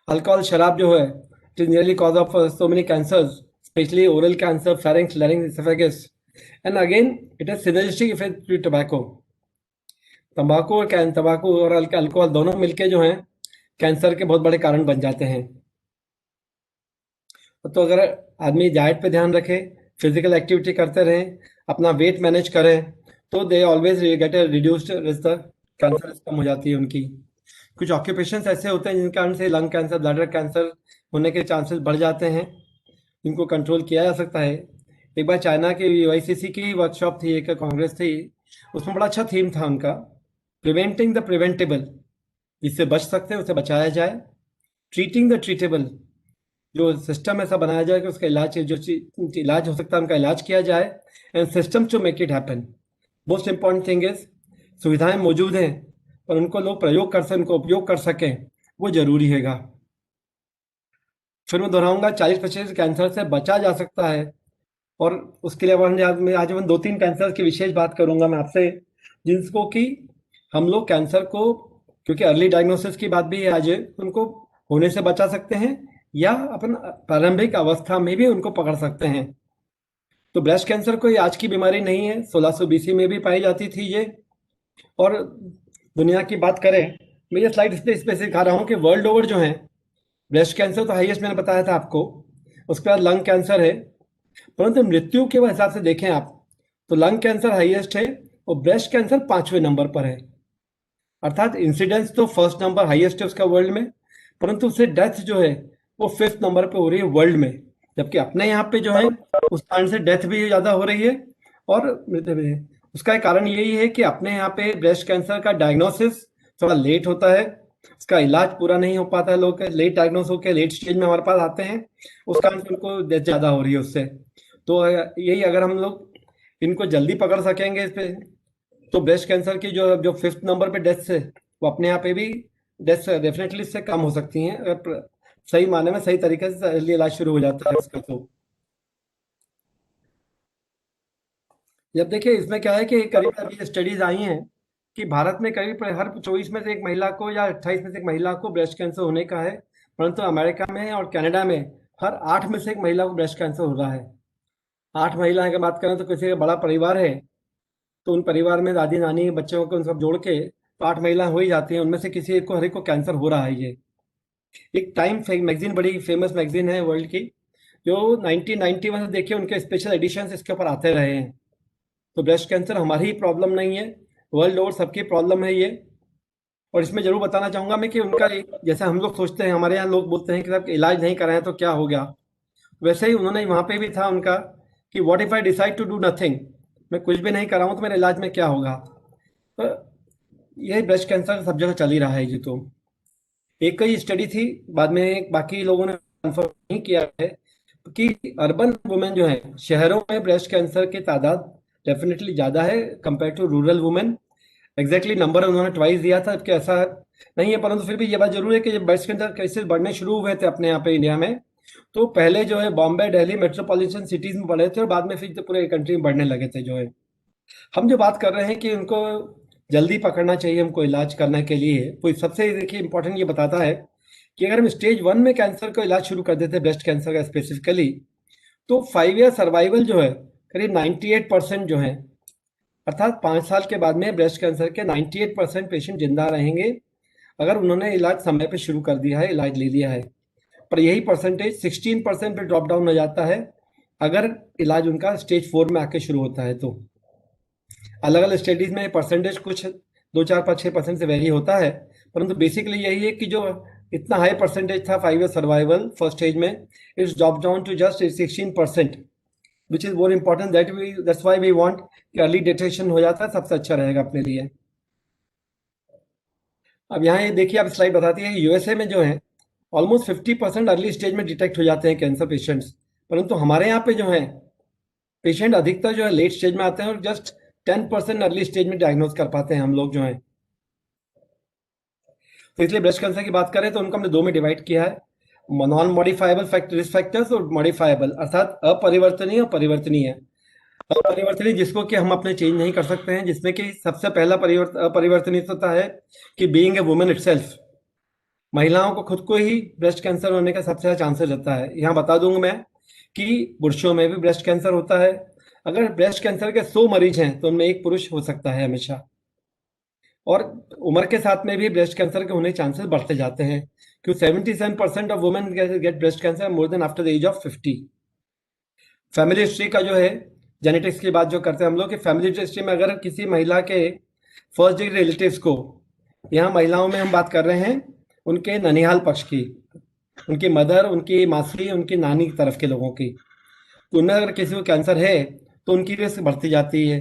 अल्कोहल, शराब जो है it is nearly cause of so many cancers, specially oral cancer, pharynx, larynx, oesophagus, and again it is synergistic effect with tobacco. तंबाकू और अल्कोहल दोनों मिलके जो है कैंसर के बहुत बड़े कारण बन जाते हैं। तो अगर आदमी डाइट पे ध्यान रखे, फिजिकल एक्टिविटी करते रहें, अपना वेट मैनेज करें, तो they always get a reduced risk, cancer कम हो जाती है उनकी। कुछ ऑक्यूपेशंस ऐसे होते हैं जिनके कारण से लंग कैंसर, ब्लैडर कैंसर होने के चांसेस बढ़ जाते हैं, इनको कंट्रोल किया जा सकता है। एक बार चाइना की यूआईसीसी की वर्कशॉप थी, एक कांग्रेस थी, उसमें बड़ा अच्छा थीम था उनका, प्रिवेंटिंग द प्रिवेंटेबल, जिससे बच सकते हैं उसे बचाया जाए, ट्रीटिंग द ट्रीटेबल, जो सिस्टम ऐसा बनाया जाए कि उसका इलाज, जो इलाज हो सकता है उनका इलाज किया जाए, and system to make it happen. Most important thing is सुविधाएं मौजूद हैं पर उनको लोग प्रयोग कर सकें, उनको उपयोग कर सकें, वो जरूरी हैगा। फिर मैं दोहराऊंगा, 40% कैंसर से बचा जा सकता है। और उसके लिए आज मैं 2-3 कैंसर की विशेष बात करूंगा मैं आपसे, जिनको कि हम लोग कैंसर को, क्योंकि अर्ली डायग्नोसिस की बात भी है आज, उनको होने से बचा सकते हैं या अपन प्रारंभिक अवस्था में भी उनको पकड़ सकते हैं। तो ब्रेस्ट कैंसर कोई आज की बीमारी नहीं है, 1600 बीसी में भी पाई जाती थी ये। और दुनिया की बात करें, मैं ये स्लाइड इस पे सिखा रहा हूँ कि वर्ल्ड ओवर जो है ब्रेस्ट कैंसर तो हाईएस्ट मैंने बताया था आपको, उसके बाद लंग कैंसर है, परंतु मृत्यु के हिसाब से देखें आप तो लंग कैंसर हाईएस्ट है और ब्रेस्ट कैंसर 5वें नंबर पर है। अर्थात इंसिडेंस तो फर्स्ट नंबर हाईएस्ट है उसका वर्ल्ड में, परंतु उससे डेथ जो है वो 5th नंबर पे हो रही है वर्ल्ड में, जबकि अपने यहाँ पे जो है उस कारण से डेथ भी ज़्यादा हो रही है और मृत्यु भी है। उसका एक कारण यही है कि अपने यहाँ पे ब्रेस्ट कैंसर का डायग्नोसिस थोड़ा लेट होता है, उसका इलाज पूरा नहीं हो पाता है, लोग लेट डायग्नोस होकर लेट स्टेज में हमारे पास आते हैं, उस कारण से उनको डेथ ज़्यादा हो रही है उससे। तो यही अगर हम लोग इनको जल्दी पकड़ सकेंगे इस पे, तो ब्रेस्ट कैंसर की जो 5th नंबर पे डेथ है वो अपने यहाँ पे भी डेथ डेफिनेटली इससे कम हो सकती हैं, अगर सही माने में सही तरीके से इलाज शुरू हो जाता है उसका। तो जब देखिए इसमें क्या है कि करीब अभी स्टडीज आई हैं कि भारत में करीब हर 24 में से एक महिला को या 28 में से एक महिला को ब्रेस्ट कैंसर होने का है, परंतु अमेरिका में और कनाडा में हर 8 में से एक महिला को ब्रेस्ट कैंसर हो रहा है। 8 महिलाएं की बात करें तो किसी का बड़ा परिवार है तो उन परिवार में दादी नानी बच्चों को उन सब जोड़ के तो 8 महिलाएं हो ही जाती हैं, उनमें से किसी एक को हर एक को कैंसर हो रहा है। ये एक टाइम मैगजीन, बड़ी फेमस मैगजीन है वर्ल्ड की, जो 1991 से देखिए उनके स्पेशल एडिशंस इसके ऊपर आते रहे हैं। तो ब्रेस्ट कैंसर हमारी ही प्रॉब्लम नहीं है, वर्ल्ड ओवर सबकी प्रॉब्लम है ये। और इसमें जरूर बताना चाहूंगा मैं कि उनका जैसे हम लोग सोचते हैं, हमारे यहाँ लोग बोलते हैं कि साहब इलाज नहीं कराएं तो क्या हो गया, वैसे ही उन्होंने वहां पे भी था उनका कि what if I decide to do nothing, मैं कुछ भी नहीं कराऊं तो मेरे इलाज में क्या होगा। तो ये ब्रेस्ट कैंसर सब जगह चल ही रहा है ये। तो एक कई स्टडी थी, बाद में बाकी लोगों ने कंफर्म नहीं किया है कि अर्बन वुमेन जो है शहरों में ब्रेस्ट कैंसर की तादाद डेफिनेटली ज़्यादा है compare to rural women. Exactly number उन्होंने ट्वाइस दिया था, जबकि ऐसा नहीं है, परंतु फिर भी ये बात जरूर है कि जब ब्रेस्ट कैंसर केसेस बढ़ने शुरू हुए थे अपने यहाँ पे इंडिया में, तो पहले जो है बॉम्बे दिल्ली मेट्रोपॉलिटन सिटीज में बढ़े थे और बाद में फिर तो पूरे कंट्री में बढ़ने लगे थे। जो है हम जो बात कर रहे हैं कि उनको जल्दी पकड़ना चाहिए हमको इलाज करने के लिए, तो सबसे देखिए इंपॉर्टेंट ये बताता है कि अगर हम स्टेज 1 में कैंसर का इलाज शुरू कर देते ब्रेस्ट कैंसर का स्पेसिफिकली, तो 5 ईयर सर्वाइवल जो है करीब 98% जो है, अर्थात 5 साल के बाद में ब्रेस्ट कैंसर के 98% पेशेंट जिंदा रहेंगे अगर उन्होंने इलाज समय पे शुरू कर दिया है, इलाज ले लिया है। पर यही परसेंटेज 16% पे ड्रॉप डाउन हो जाता है अगर इलाज उनका स्टेज 4 में आके शुरू होता है। तो अलग अलग स्टडीज में परसेंटेज कुछ 2, 4, 5, 6% से वेरी होता है, परंतु बेसिकली यही है कि जो इतना हाई परसेंटेज था 5 ईयर सर्वाइवल फर्स्ट स्टेज में, it's drop down to just 16%, which is more important, that's why we want कि अर्ली डिटेक्शन हो जाता है, सबसे अच्छा रहेगा अपने लिए। अब यहाँ ये देखिए आप स्लाइड बताती है यूएसए में जो है ऑलमोस्ट 50% अर्ली स्टेज में डिटेक्ट हो जाते हैं कैंसर पेशेंट्स, परंतु हमारे यहाँ पे जो है पेशेंट अधिकतर जो है लेट स्टेज में आते हैं और जस्ट 10% अर्ली स्टेज में डायग्नोज कर पाते हैं हम लोग जो है। तो इसलिए ब्रेस्ट कैंसर की बात करें तो उनको हमने 2 में डिवाइड किया है, नॉन मॉडिफाइबल रिस्क फैक्टर्स और मॉडिफाइबल, अर्थात अपरिवर्तनीय और परिवर्तनीय। अपरिवर्तनीय जिसको कि हम अपने चेंज नहीं कर सकते हैं, जिसमें कि सबसे पहला अपरिवर्तनीय होता है कि बीइंग ए वुमेन इटसेल्फ, महिलाओं को खुद को ही ब्रेस्ट कैंसर होने का सबसे ज्यादा चांसेस रहता है। यहाँ बता दूंगा मैं कि पुरुषों में भी ब्रेस्ट कैंसर होता है। अगर ब्रेस्ट कैंसर के 100 मरीज हैं तो उनमें एक पुरुष हो सकता है हमेशा, और उम्र के साथ में भी ब्रेस्ट कैंसर के होने के चांसेस बढ़ते जाते हैं, क्योंकि 77% of women get breast cancer more than after the age of 50। Family history का जो है जेनेटिक्स की बात जो करते हैं हम लोग कि फैमिली हिस्ट्री में अगर किसी महिला के फर्स्ट डिग्री रिलेटिव्स को, यहाँ महिलाओं में हम बात कर रहे हैं उनके ननिहाल पक्ष की, उनकी मदर, उनकी मासी, उनकी नानी की तरफ के लोगों की, तो उनमें अगर किसी को कैंसर है तो उनकी रिस्क बढ़ती जाती है।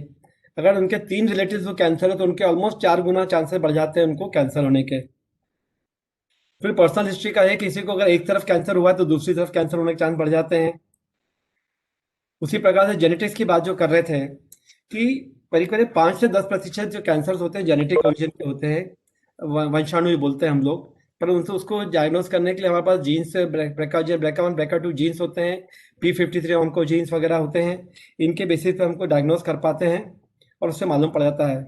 अगर उनके 3 रिलेटिव्स को कैंसर है तो उनके ऑलमोस्ट 4 गुना चांसेस बढ़ जाते हैं उनको कैंसर होने के। फिर पर्सनल हिस्ट्री का है, किसी को अगर एक तरफ कैंसर हुआ है तो दूसरी तरफ कैंसर होने के चांस बढ़ जाते हैं। उसी प्रकार से जेनेटिक्स की बात जो कर रहे थे कि करीब करीब 5 से 10% जो कैंसर होते हैं जेनेटिक ओरिजिन के होते हैं, वंशाणु बोलते हैं हम लोग, पर उनसे उसको डायग्नोज करने के लिए हमारे पास जीन्स BRCA1 BRCA2 जीन्स होते हैं, P53 ऑन्को जीन्स वगैरह होते हैं, इनके बेसिस पे हमको डायग्नोज कर पाते हैं और उससे मालूम पड़ जाता है।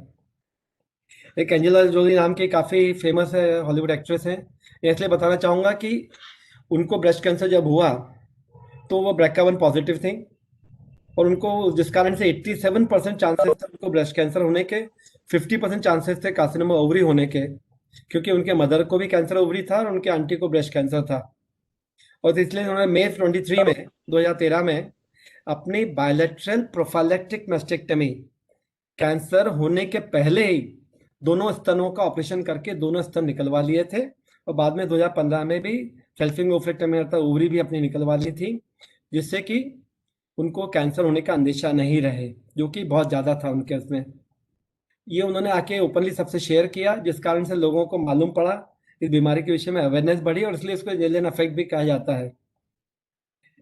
एक एंजेला जोली नाम की काफ़ी फेमस है हॉलीवुड एक्ट्रेस हैं, इसलिए बताना चाहूँगा कि उनको ब्रेस्ट कैंसर जब हुआ तो वो BRCA1 पॉजिटिव थी और उनको जिस कारण से 87% चांसेस थे उनको ब्रेस्ट कैंसर होने के, 50% चांसेस थे कार्सिनोमा ओवरी होने के, क्योंकि उनके मदर को भी कैंसर ओवरी था और उनके आंटी को ब्रेस्ट कैंसर था। और इसलिए उन्होंने मई 23 में 2013 में अपनी बायलैटरल प्रोफाइलैक्टिक मेस्टेक्टमी, कैंसर होने के पहले ही दोनों स्तनों का ऑपरेशन करके दोनों स्तन निकलवा लिए थे, और बाद में 2015 में भी सेल्फिंग ओफ्लेक्टमी अर्थात ओवरी भी अपनी निकलवा ली थी, जिससे कि उनको कैंसर होने का अंदेशा नहीं रहे, जो कि बहुत ज़्यादा था उनके उसमें। ये उन्होंने आके ओपनली सबसे शेयर किया, जिस कारण से लोगों को मालूम पड़ा, इस बीमारी के विषय में अवेयरनेस बढ़ी और इसलिए इसको एलियन इफेक्ट भी कहा जाता है।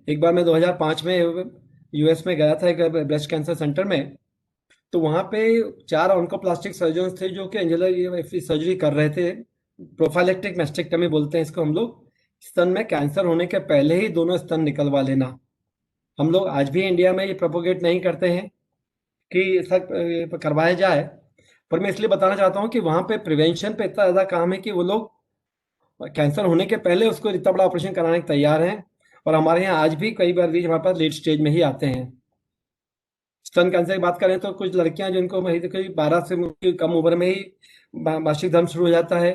एक बार मैं 2005 में यूएस में गया था एक ब्रेस्ट कैंसर सेंटर में, तो वहाँ पे 4 ऑन्कोप्लास्टिक सर्जन थे जो कि एंजेला सर्जरी कर रहे थे, प्रोफाइलैक्टिक मेस्टेक्टमी बोलते हैं इसको हम लोग, स्तन में कैंसर होने के पहले ही दोनों स्तन निकलवा लेना। हम लोग आज भी इंडिया में ये प्रोपोगेट नहीं करते हैं, कि सब करवाया जाए, पर मैं इसलिए बताना चाहता हूँ कि वहाँ पे प्रिवेंशन पे इतना ज़्यादा काम है कि वो लोग कैंसर होने के पहले उसको इतना बड़ा ऑपरेशन कराने के तैयार हैं। और हमारे यहाँ आज भी कई बार भी हमारे पास लेट स्टेज में ही आते हैं। स्तन कैंसर की बात करें तो कुछ लड़कियां जिनको कोई 12 से कम उम्र में ही मासिक धर्म शुरू हो जाता है,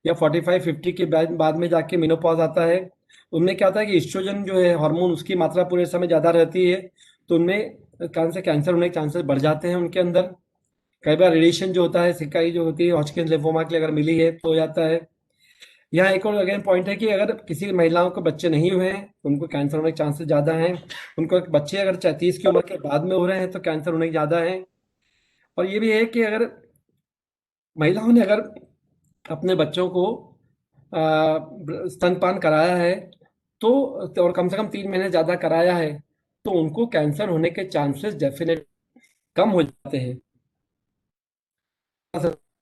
या 45-50 के बाद में जाके मेनोपॉज आता है। उनमें क्या होता है कि एस्ट्रोजन जो है हार्मोन, उसकी मात्रा पूरे समय ज़्यादा रहती है, तो उनमें कैंसर होने के चांसेस बढ़ जाते हैं उनके अंदर। कई बार रेडिएशन जो होता है, सिकाई जो होती है हॉजकिन लिम्फोमा के लिए अगर मिली है तो हो जाता है। यहाँ एक और अगेन पॉइंट है कि अगर किसी महिलाओं को बच्चे नहीं हुए हैं तो उनको कैंसर होने के चांसेस ज़्यादा हैं। उनको बच्चे अगर 30 की उम्र के बाद में हो रहे हैं तो कैंसर होने के ज़्यादा है। और ये भी है कि अगर महिलाओं ने अगर अपने बच्चों को स्तनपान कराया है तो, और कम से कम 3 महीने ज़्यादा कराया है, तो उनको कैंसर होने के चांसेस डेफिनेट कम हो जाते हैं।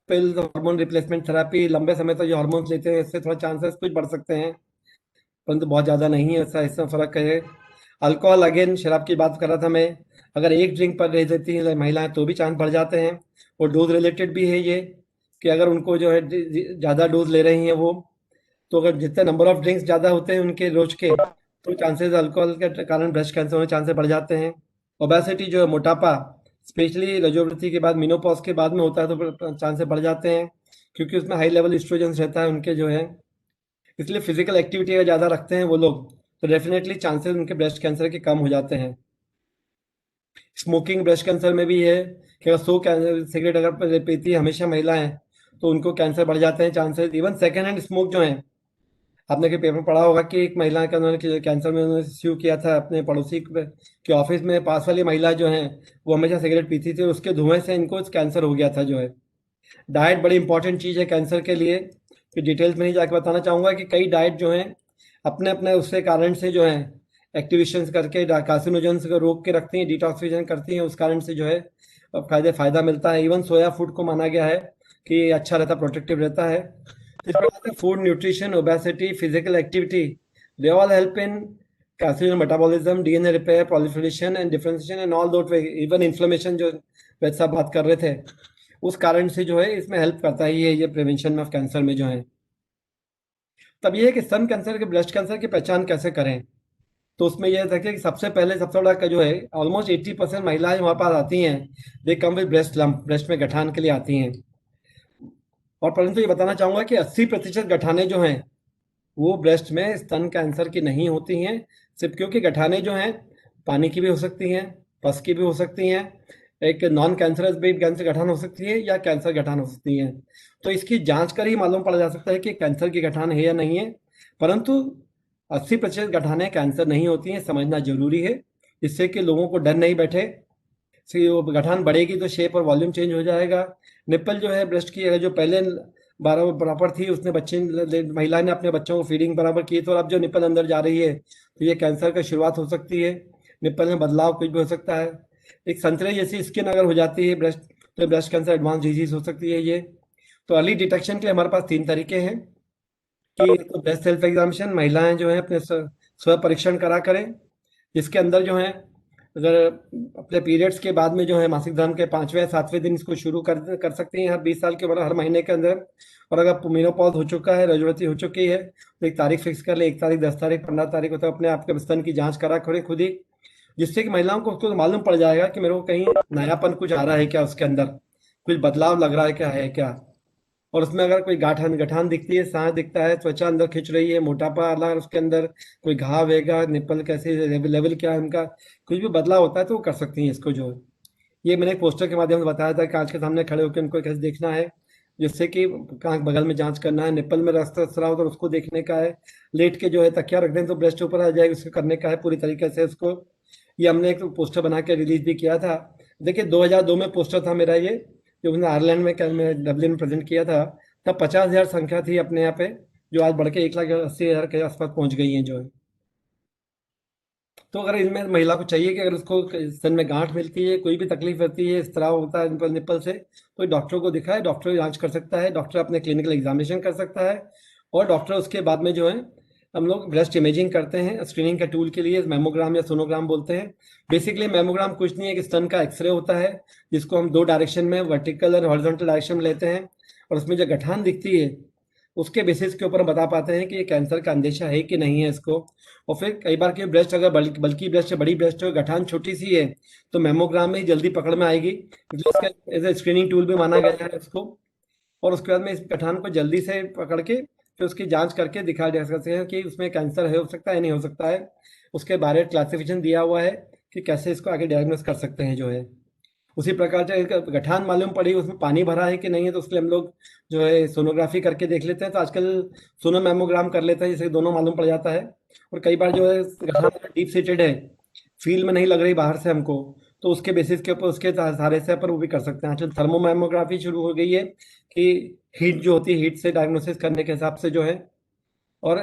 पिल्स, हार्मोन रिप्लेसमेंट थेरेपी, लंबे समय तक जो हार्मोन्स लेते हैं, इससे थोड़ा चांसेस कुछ बढ़ सकते हैं, परंतु बहुत ज़्यादा नहीं है। ऐसा ऐसा फ़र्क है। अल्कोहल, अगेन शराब की बात कर रहा था मैं, अगर एक ड्रिंक पर रह देती हैं महिलाएं तो भी चांस बढ़ जाते हैं। और डोज रिलेटेड भी है ये, कि अगर उनको जो है ज़्यादा डोज ले रही हैं वो, तो अगर जितने नंबर ऑफ ड्रिंक्स ज़्यादा होते हैं उनके रोज के, तो चांसेस अल्कोहल के कारण ब्रेस्ट कैंसर होने के चांसेस बढ़ जाते हैं। ओबेसिटी जो है, मोटापा, स्पेशली रजोवृत्ति के बाद, मेनोपॉज के बाद में होता है तो चांसेस बढ़ जाते हैं, क्योंकि उसमें हाई लेवल एस्ट्रोजन रहता है उनके जो है। इसलिए फिजिकल एक्टिविटी अगर ज़्यादा रखते हैं वो लोग, तो डेफिनेटली चांसेस उनके ब्रेस्ट कैंसर के कम हो जाते हैं। स्मोकिंग ब्रेस्ट कैंसर में भी है कि अगर 100 सिगरेट अगर पीती है हमेशा महिलाएं, तो उनको कैंसर बढ़ जाते हैं chances. Even second hand smoke जो है, आपने के पेपर पढ़ा होगा कि एक महिला का उन्होंने कैंसर में उन्होंने स्यू किया था अपने पड़ोसी के ऑफिस में, पास वाली महिला जो है वो हमेशा सिगरेट पीती थी, उसके धुएं से इनको कैंसर हो गया था जो है। डाइट बड़ी इंपॉर्टेंट चीज़ है कैंसर के लिए, कि डिटेल्स में नहीं जाकर बताना चाहूँगा कि कई डाइट जो हैं अपने अपने उससे कारण से जो है एक्टिवेशंस करके कार्सिनोजेंस को रोक के रखती हैं, डिटॉक्सिफिकेशन करती हैं, उस कारण से जो है फ़ायदा मिलता है। इवन सोया फूड को माना गया है कि अच्छा रहता, प्रोटेक्टिव रहता है। इस प्रकार से food, nutrition, obesity, physical activity, they all help in carcinogen metabolism, DNA repair, proliferation and differentiation and all that way, even inflammation जो वैसा बात कर रहे थे, उस कारण से जो है इसमें हेल्प करता है ये प्रिवेंशन ऑफ कैंसर में जो है। तब ये है कि स्तन कैंसर के, ब्रेस्ट कैंसर की पहचान कैसे करें, तो उसमें यह देखिए कि सबसे पहले सबसे बड़ा का जो है, ऑलमोस्ट 80% महिलाएं हमारे पास आती हैं, they come with breast lump, breast में गठान के लिए आती हैं। और परंतु ये बताना चाहूँगा कि 80% गठाने जो हैं वो ब्रेस्ट में स्तन कैंसर की नहीं होती हैं, सिर्फ क्योंकि गठाने जो हैं पानी की भी हो सकती हैं, पस की भी हो सकती हैं, एक नॉन कैंसरस भी कैंसर गठान हो सकती है या कैंसर गठान हो सकती है। तो इसकी जांच कर ही मालूम पड़ जा सकता है कि कैंसर की गठान है या नहीं है। परंतु 80% गठाने कैंसर नहीं होती हैं, समझना जरूरी है, जिससे कि लोगों को डर नहीं बैठे। वो गठान बढ़ेगी तो शेप और वॉल्यूम चेंज हो जाएगा। निप्पल जो है ब्रेस्ट की, जो पहले बराबर थी, उसने महिला ने अपने बच्चों को फीडिंग बराबर की, तो अब जो निप्पल अंदर जा रही है तो ये कैंसर का शुरुआत हो सकती है। निप्पल में बदलाव कुछ भी हो सकता है। एक संतरे जैसी स्किन अगर हो जाती है ब्रेस्ट, तो ब्रेस्ट कैंसर एडवांस डिजीज हो सकती है ये। तो अर्ली डिटेक्शन के लिए हमारे पास 3 तरीके हैं कि तो ब्रेस्ट सेल्फ एग्जामिनेशन, महिलाएं जो है अपने स्व परीक्षण करा करें, जिसके अंदर जो है अगर अपने पीरियड्स के बाद में जो है मासिक धर्म के 5वें 7वें दिन इसको शुरू कर सकती हैं हर 20 साल के बाद, हर महीने के अंदर। और अगर मेनोपॉज हो चुका है, रजोवृत्ति हो चुकी है, तो एक तारीख फिक्स कर ले, 1 तारीख, 10 तारीख, 15 तारीख होता है, अपने आप के स्तन की जांच करा करें खुद ही, जिससे कि महिलाओं को उसको मालूम पड़ जाएगा कि मेरे को कहीं नयापन कुछ आ रहा है क्या, उसके अंदर कुछ बदलाव लग रहा है क्या। और उसमें अगर कोई गठान दिखती है, सांस दिखता है, त्वचा अंदर खिंच रही है, मोटापा आ रहा है, उसके अंदर कोई घाव वेगा, निप्पल कैसे लेवल क्या है उनका, कुछ भी बदलाव होता है तो वो कर सकती हैं इसको जो है। ये मैंने एक पोस्टर के माध्यम से बताया था कि आँख के सामने खड़े होकर उनको कैसे देखना है, जिससे कि आँख बगल में जांच करना है, निप्पल में रस्ता हो तो उसको देखने का है, लेट के जो है तकिया रख दें तो ब्रेस्ट ऊपर आ जाएगी, उसको करने का है पूरी तरीके से उसको। ये हमने एक पोस्टर बना के रिलीज भी किया था। देखिए 2002 में पोस्टर था मेरा ये, जो मैंने आयरलैंड में डब्लिन में प्रेजेंट किया था, तब 50,000 संख्या थी अपने यहाँ पे, जो आज बढ़ के 1,80,000 के आसपास पहुंच गई है जो है। तो अगर इनमें महिला को चाहिए कि अगर उसको स्तन में गांठ मिलती है, कोई भी तकलीफ रहती है, इस तरह होता है निप्पल से, तो डॉक्टर को दिखाए, डॉक्टर जांच कर सकता है, डॉक्टर अपने क्लिनिकल एग्जामिनेशन कर सकता है, और डॉक्टर उसके बाद में जो है हम लोग ब्रेस्ट इमेजिंग करते हैं स्क्रीनिंग के टूल के लिए, मेमोग्राम या सोनोग्राम बोलते हैं। बेसिकली मेमोग्राम कुछ नहीं है कि स्तन का एक्सरे होता है जिसको हम 2 डायरेक्शन में, वर्टिकल और हॉरिजॉन्टल डायरेक्शन में लेते हैं, और उसमें जो गठान दिखती है उसके बेसिस के ऊपर बता पाते हैं कि ये कैंसर का अंदेशा है कि नहीं है इसको। और फिर कई बार की ब्रेस्ट अगर बल्कि ब्रेस्ट, बड़ी ब्रेस्ट हो, गठान छोटी सी है, तो मेमोग्राम में ही जल्दी पकड़ में आएगी, क्योंकि इसका एज ए स्क्रीनिंग टूल भी माना गया है इसको। और उसके बाद में इस गठान को जल्दी से पकड़ के फिर उसकी जांच करके दिखा जा सकते हैं कि उसमें कैंसर है, हो सकता है नहीं हो सकता है। उसके बारे में क्लासिफिकेशन दिया हुआ है कि कैसे इसको आगे डायग्नोस कर सकते हैं जो है। उसी प्रकार से एक गठान मालूम पड़ी उसमें पानी भरा है कि नहीं है, तो उसके लिए हम लोग जो है सोनोग्राफी करके देख लेते हैं। तो आजकल सोनोमेमोग्राम कर लेते हैं, जिससे दोनों मालूम पड़ जाता है। और कई बार जो है गठान डीप सीटेड है, फील में नहीं लग रही बाहर से हमको, तो उसके बेसिस के ऊपर, उसके सहारे से पर वो भी कर सकते हैं। आजकल थर्मोमेमोग्राफी शुरू हो गई है कि हीट जो होती है, हीट से डायग्नोसिस करने के हिसाब से जो है। और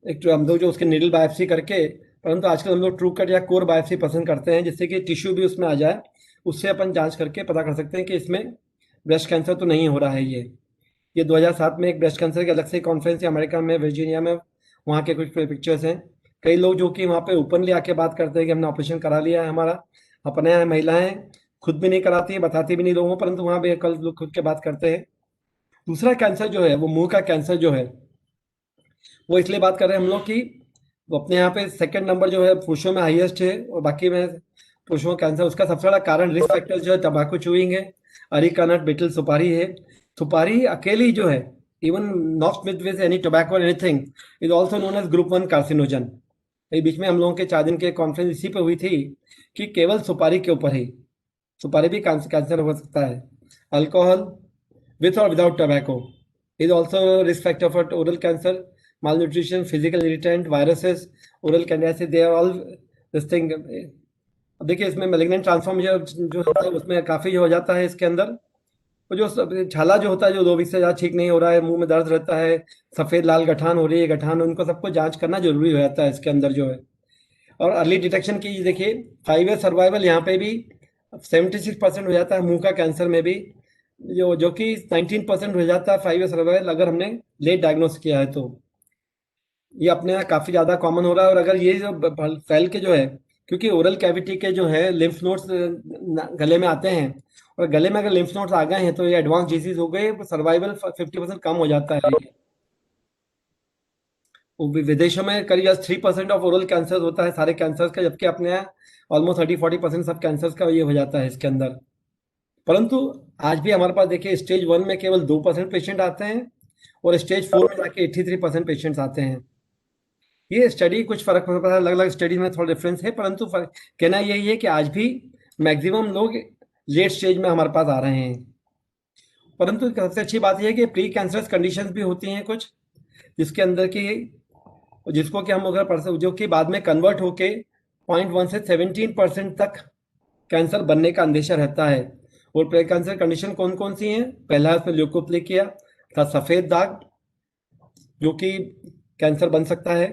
एक जो हम लोग जो उसके नीडल बायोप्सी करके, परंतु आजकल हम लोग ट्रू कट या कोर बायोप्सी पसंद करते हैं, जिससे कि टिश्यू भी उसमें आ जाए, उससे अपन जांच करके पता कर सकते हैं कि इसमें ब्रेस्ट कैंसर तो नहीं हो रहा है। ये 2007 में एक ब्रेस्ट कैंसर की अलग से कॉन्फ्रेंस अमेरिका में, वर्जीनिया में, वहाँ के कुछ पिक्चर्स हैं। कई लोग जो कि वहाँ पे ओपनली आके बात करते हैं कि हमने ऑपरेशन करा लिया है हमारा, अपने यहाँ महिलाएं खुद भी नहीं कराती हैं, बताती भी नहीं लोगों को, परंतु वहाँ भी कल लोग खुद के बात करते हैं। दूसरा कैंसर जो है वो मुंह का कैंसर जो है, वो इसलिए बात कर रहे हैं हम लोग कि वो अपने यहाँ पे सेकंड नंबर जो है पुरुषों में हाईएस्ट है, और बाकी में पुरुषों का कैंसर। उसका सबसे बड़ा कारण रिस्क फैक्टर जो है तंबाकू चूइंग है, अरीका नट, बीटल, सुपारी है। सुपारी अकेली जो है, even not with any tobacco और anything, is also known as group 1 carcinogen. अभी बीच में हम लोगों के 4 दिन के कॉन्फ्रेंस इसी पे हुई थी कि केवल सुपारी के ऊपर ही, सुपारी भी कैंसर हो सकता है। Alcohol with or without tobacco is also a risk factor for oral cancer, malnutrition, physical irritant, viruses, oral candidiasis, they are all this thing। अब देखिए इसमें malignant transform जो होता है उसमें काफ़ी हो जाता है इसके अंदर। वो जो छाला जो होता है, जो 2 वीक से ज़्यादा ठीक नहीं हो रहा है, मुंह में दर्द रहता है, सफ़ेद लाल गठान हो रही है, गठान, उनको सबको जांच करना जरूरी हो जाता है इसके अंदर जो है। और अर्ली डिटेक्शन की देखिए 5 ईयर सर्वाइवल यहाँ पे भी 76% हो जाता है मुंह का कैंसर में भी, जो कि 19% हो जाता है 5 ईयर सर्वाइवल अगर हमने लेट डायग्नोस किया है। तो ये अपने यहाँ काफ़ी ज़्यादा कॉमन हो रहा है। और अगर ये जो फैल के जो है, क्योंकि ओरल कैविटी के जो है लिम्फ नोड्स गले में आते हैं, और गले में अगर लिम्फ नोड्स आ गए हैं तो ये एडवांस डिजीज हो गए, सर्वाइवल 50% कम हो जाता है। विदेशों में करीब 3% ऑफ ओरल कैंसर होता है सारे कैंसर्स का, जबकि अपने यहाँ ऑलमोस्ट 30-40% सब कैंसर्स का ये हो जाता है इसके अंदर। परंतु आज भी हमारे पास देखिए स्टेज 1 में केवल 2% पेशेंट आते हैं, और स्टेज 4 में जाके 83% पेशेंट्स आते हैं। ये स्टडी कुछ फर्क पड़ता है, अलग अलग स्टडी में थोड़ा डिफरेंस है, परंतु कहना यही है कि आज भी मैक्सिमम लोग लेट स्टेज में हमारे पास आ रहे हैं। परंतु सबसे अच्छी बात यह है कि प्री कैंसरस कंडीशंस भी होती हैं कुछ, जिसके अंदर की, जिसको कि हम अगर जो कि बाद में कन्वर्ट होके 0.1 से 17% तक कैंसर बनने का अंदेशा रहता है। और प्री कैंसर कंडीशन कौन कौन सी हैं? पहला उसमें ल्यूकोप्लेकिया था, सफ़ेद दाग, जो कि कैंसर बन सकता है।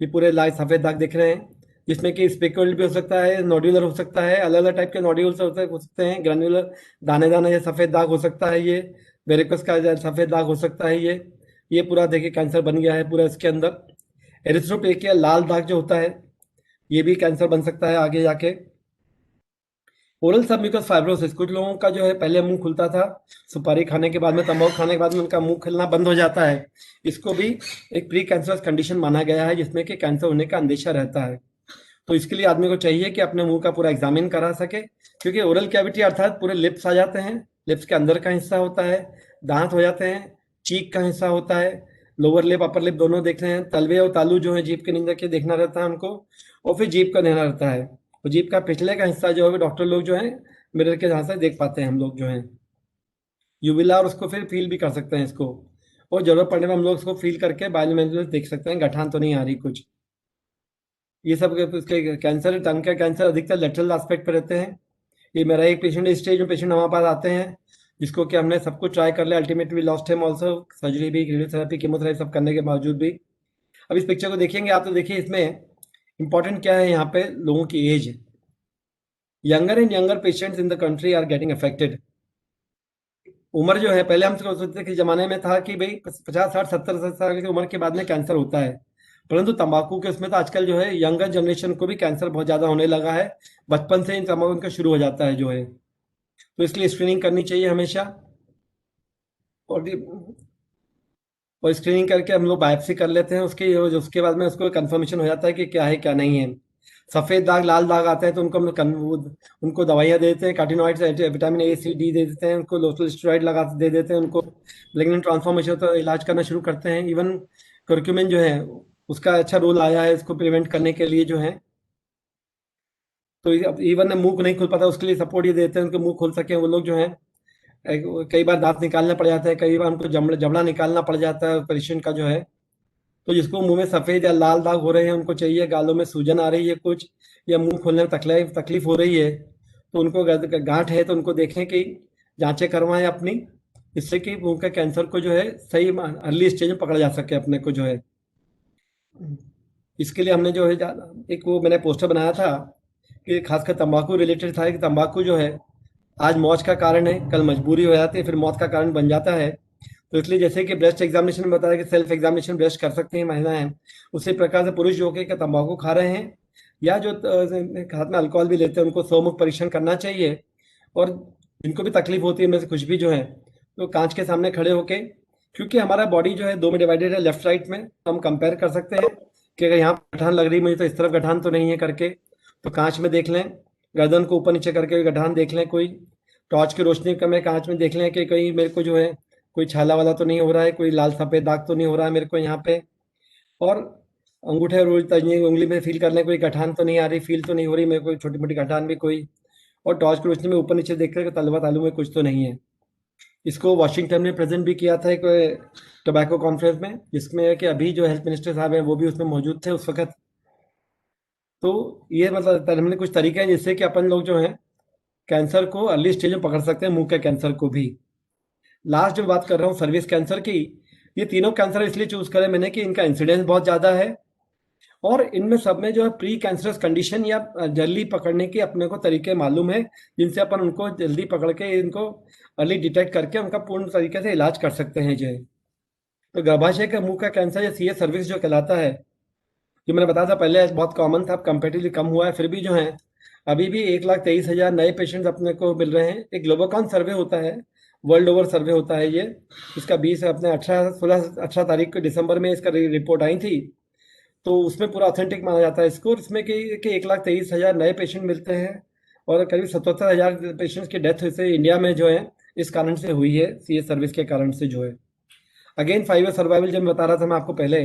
ये पूरे लाल सफ़ेद दाग दिख रहे हैं, जिसमें कि स्पेक्युलर भी हो सकता है, नोड्यूलर हो सकता है, अलग अलग टाइप के नोड्यूल्स हो सकते हैं, ग्रैन्युलर दाने दाने ये सफ़ेद दाग हो सकता है, ये वेरिकोस का सफ़ेद दाग हो सकता है। ये पूरा देखिए कैंसर बन गया है पूरा इसके अंदर। एरिथ्रोप्लेकिया लाल दाग जो होता है, ये भी कैंसर बन सकता है आगे जाके। ओरल सबम्यूकस फाइब्रोसिस, कुछ लोगों का जो है पहले मुंह खुलता था, सुपारी खाने के बाद में, तंबाकू खाने के बाद में उनका मुंह खुलना बंद हो जाता है। इसको भी एक प्री कैंसरस कंडीशन माना गया है, जिसमें कि कैंसर होने का अंदेशा रहता है। तो इसके लिए आदमी को चाहिए कि अपने मुंह का पूरा एग्जामिन करा सके, क्योंकि ओरल कैविटी अर्थात पूरे लिप्स आ जाते हैं, लिप्स के अंदर का हिस्सा होता है, दांत हो जाते हैं, चीक का हिस्सा होता है, लोअर लिप अपर लिप दोनों देख रहे हैं, तलवे और तालू जो है जीभ के नीचे के देखना रहता है हमको, और फिर जीभ का देना रहता है। तो जीभ का पिछले का हिस्सा जो है डॉक्टर लोग जो है मिरर के जहाँ से देख पाते हैं हम लोग जो है यूविला, और उसको फिर फील भी कर सकते हैं इसको, और जरूरत पड़ने में हम लोग उसको फील करके बायोलॉजिकल देख सकते हैं गठान तो नहीं आ रही कुछ। ये सब उसके कैंसर, टंग का कैंसर अधिकतर लेटरल एस्पेक्ट पे रहते हैं। ये मेरा एक पेशेंट, इस स्टेज में पेशेंट हमारे पास आते हैं जिसको कि हमने सब कुछ ट्राई कर लिया, ultimately lost him also, surgery भी, रेडियोथेरेपी, कीमोथेरेपी सब करने के बावजूद भी। अब इस पिक्चर को देखेंगे आप तो देखिए इसमें इंपॉर्टेंट क्या है, यहाँ पे लोगों की age. Younger and younger patients in the country are getting affected. उम्र जो है, पहले हम सोचते थे कि जमाने में था कि भाई 50 60 70 साल की उम्र के बाद में कैंसर होता है, परंतु तंबाकू के उसमें तो आजकल जो है यंगर जनरेशन को भी कैंसर बहुत ज्यादा होने लगा है, बचपन से ही तंबाकू उनका शुरू हो जाता है जो है। तो इसलिए स्क्रीनिंग करनी चाहिए हमेशा। और और स्क्रीनिंग करके हम लोग बायोप्सी कर लेते हैं उसके बाद में उसको कंफर्मेशन हो जाता है कि क्या है क्या नहीं है। सफेद दाग लाल दाग आते हैं तो उनको दवाइयाँ दे देते हैं, कार्टिनॉइड्स, विटामिन ए सी डी दे देते हैं, उनको लोकल स्टेरॉइड लगा दे देते हैं, उनको लेकिन ट्रांसफॉर्मेशन तो इलाज करना शुरू करते हैं। इवन कर्क्यूमिन जो है उसका अच्छा रोल आया है इसको प्रिवेंट करने के लिए जो है। तो इवन मुंह नहीं खुल पाता उसके लिए सपोर्ट ये देते हैं, उनके मुंह खुल सके वो लोग जो है। कई बार दांत निकालना पड़ जाता है, कई बार उनको जबड़ा निकालना पड़ जाता है पेशेंट का जो है। तो जिसको मुंह में सफेद या लाल दाग हो रहे हैं, उनको चाहिए, गालों में सूजन आ रही है कुछ, या मुंह खोलने में तकलीफ हो रही है, तो उनको गांठ है तो उनको देखें कि जांचें करवाएं अपनी, इससे कि मुंह के कैंसर को जो है सही अर्ली स्टेज में पकड़ा जा सके अपने को जो है। इसके लिए हमने जो है एक वो मैंने पोस्टर बनाया था कि खासकर तंबाकू रिलेटेड था कि तंबाकू जो है आज मौत का कारण है, कल मजबूरी हो जाती है, फिर मौत का कारण बन जाता है। तो इसलिए जैसे कि ब्रेस्ट एग्जामिनेशन में बताया कि सेल्फ एग्जामिनेशन ब्रेस्ट कर सकती हैं महिलाएं, उसी प्रकार से पुरुष जो कि तंबाकू खा रहे हैं या जो हाथ में अल्कोहल भी लेते हैं उनको स्वमुख परीक्षण करना चाहिए। और जिनको भी तकलीफ होती है, इनमें से कुछ भी जो है तो कांच के सामने खड़े होके, क्योंकि हमारा बॉडी जो है 2 में डिवाइडेड है, लेफ्ट राइट में, तो हम कंपेयर कर सकते हैं कि अगर यहाँ गठान लग रही मुझे तो इस तरफ गठान तो नहीं है करके, तो कांच में देख लें, गर्दन को ऊपर नीचे करके गठान देख लें, कोई टॉर्च की रोशनी में कांच में देख लें कि कहीं मेरे को जो है कोई छाला वाला तो नहीं हो रहा है, कोई लाल सफेद दाग तो नहीं हो रहा है मेरे को यहाँ पे। और अंगूठे और तर्जनी उंगली में फील कर लें, कोई गठान तो नहीं आ रही, फील तो नहीं हो रही मेरे को छोटी मोटी गठान भी कोई। और टॉर्च की रोशनी में ऊपर नीचे देख कर तलवा तालू में कुछ तो नहीं है। इसको वाशिंगटन में प्रेजेंट भी किया था एक टोबैको कॉन्फ्रेंस में, जिसमें है कि अभी जो हेल्थ मिनिस्टर साहब हैं वो भी उसमें मौजूद थे उस वक्त। तो ये मतलब हमने कुछ तरीके हैं जिससे कि अपन लोग जो है कैंसर को अर्ली स्टेज में पकड़ सकते हैं, मुंह के कैंसर को भी। लास्ट जो बात कर रहा हूँ सर्विस कैंसर की, ये तीनों कैंसर इसलिए चूज करें मैंने कि इनका इंसिडेंस बहुत ज़्यादा है, और इनमें सब में जो है प्री कैंसरस कंडीशन या जल्दी पकड़ने के अपने को तरीके मालूम है, जिनसे अपन उनको जल्दी पकड़ के इनको अर्ली डिटेक्ट करके उनका पूर्ण तरीके से इलाज कर सकते हैं जो है। तो गर्भाशय का मुंह का कैंसर या सीए सर्विस जो कहलाता है, जो मैंने बताया था पहले बहुत कॉमन था, अब कंपेरेटिवली कम हुआ है, फिर भी जो है अभी भी 1,23,000 नए पेशेंट्स अपने को मिल रहे हैं। एक ग्लोबोकॉन सर्वे होता है, वर्ल्ड ओवर सर्वे होता है ये, इसका 20 अपने 18 तारीख को दिसंबर में इसका रिपोर्ट आई थी, तो उसमें पूरा ऑथेंटिक माना जाता है इसको। इसमें कि 1,23,000 नए पेशेंट मिलते हैं और करीब 77,000 पेशेंट्स की डेथ से इंडिया में जो है इस कारण से हुई है, सीए सर्विस के कारण से जो है। अगेन 5 ईयर सर्वाइवल जब मैं बता रहा था मैं आपको पहले,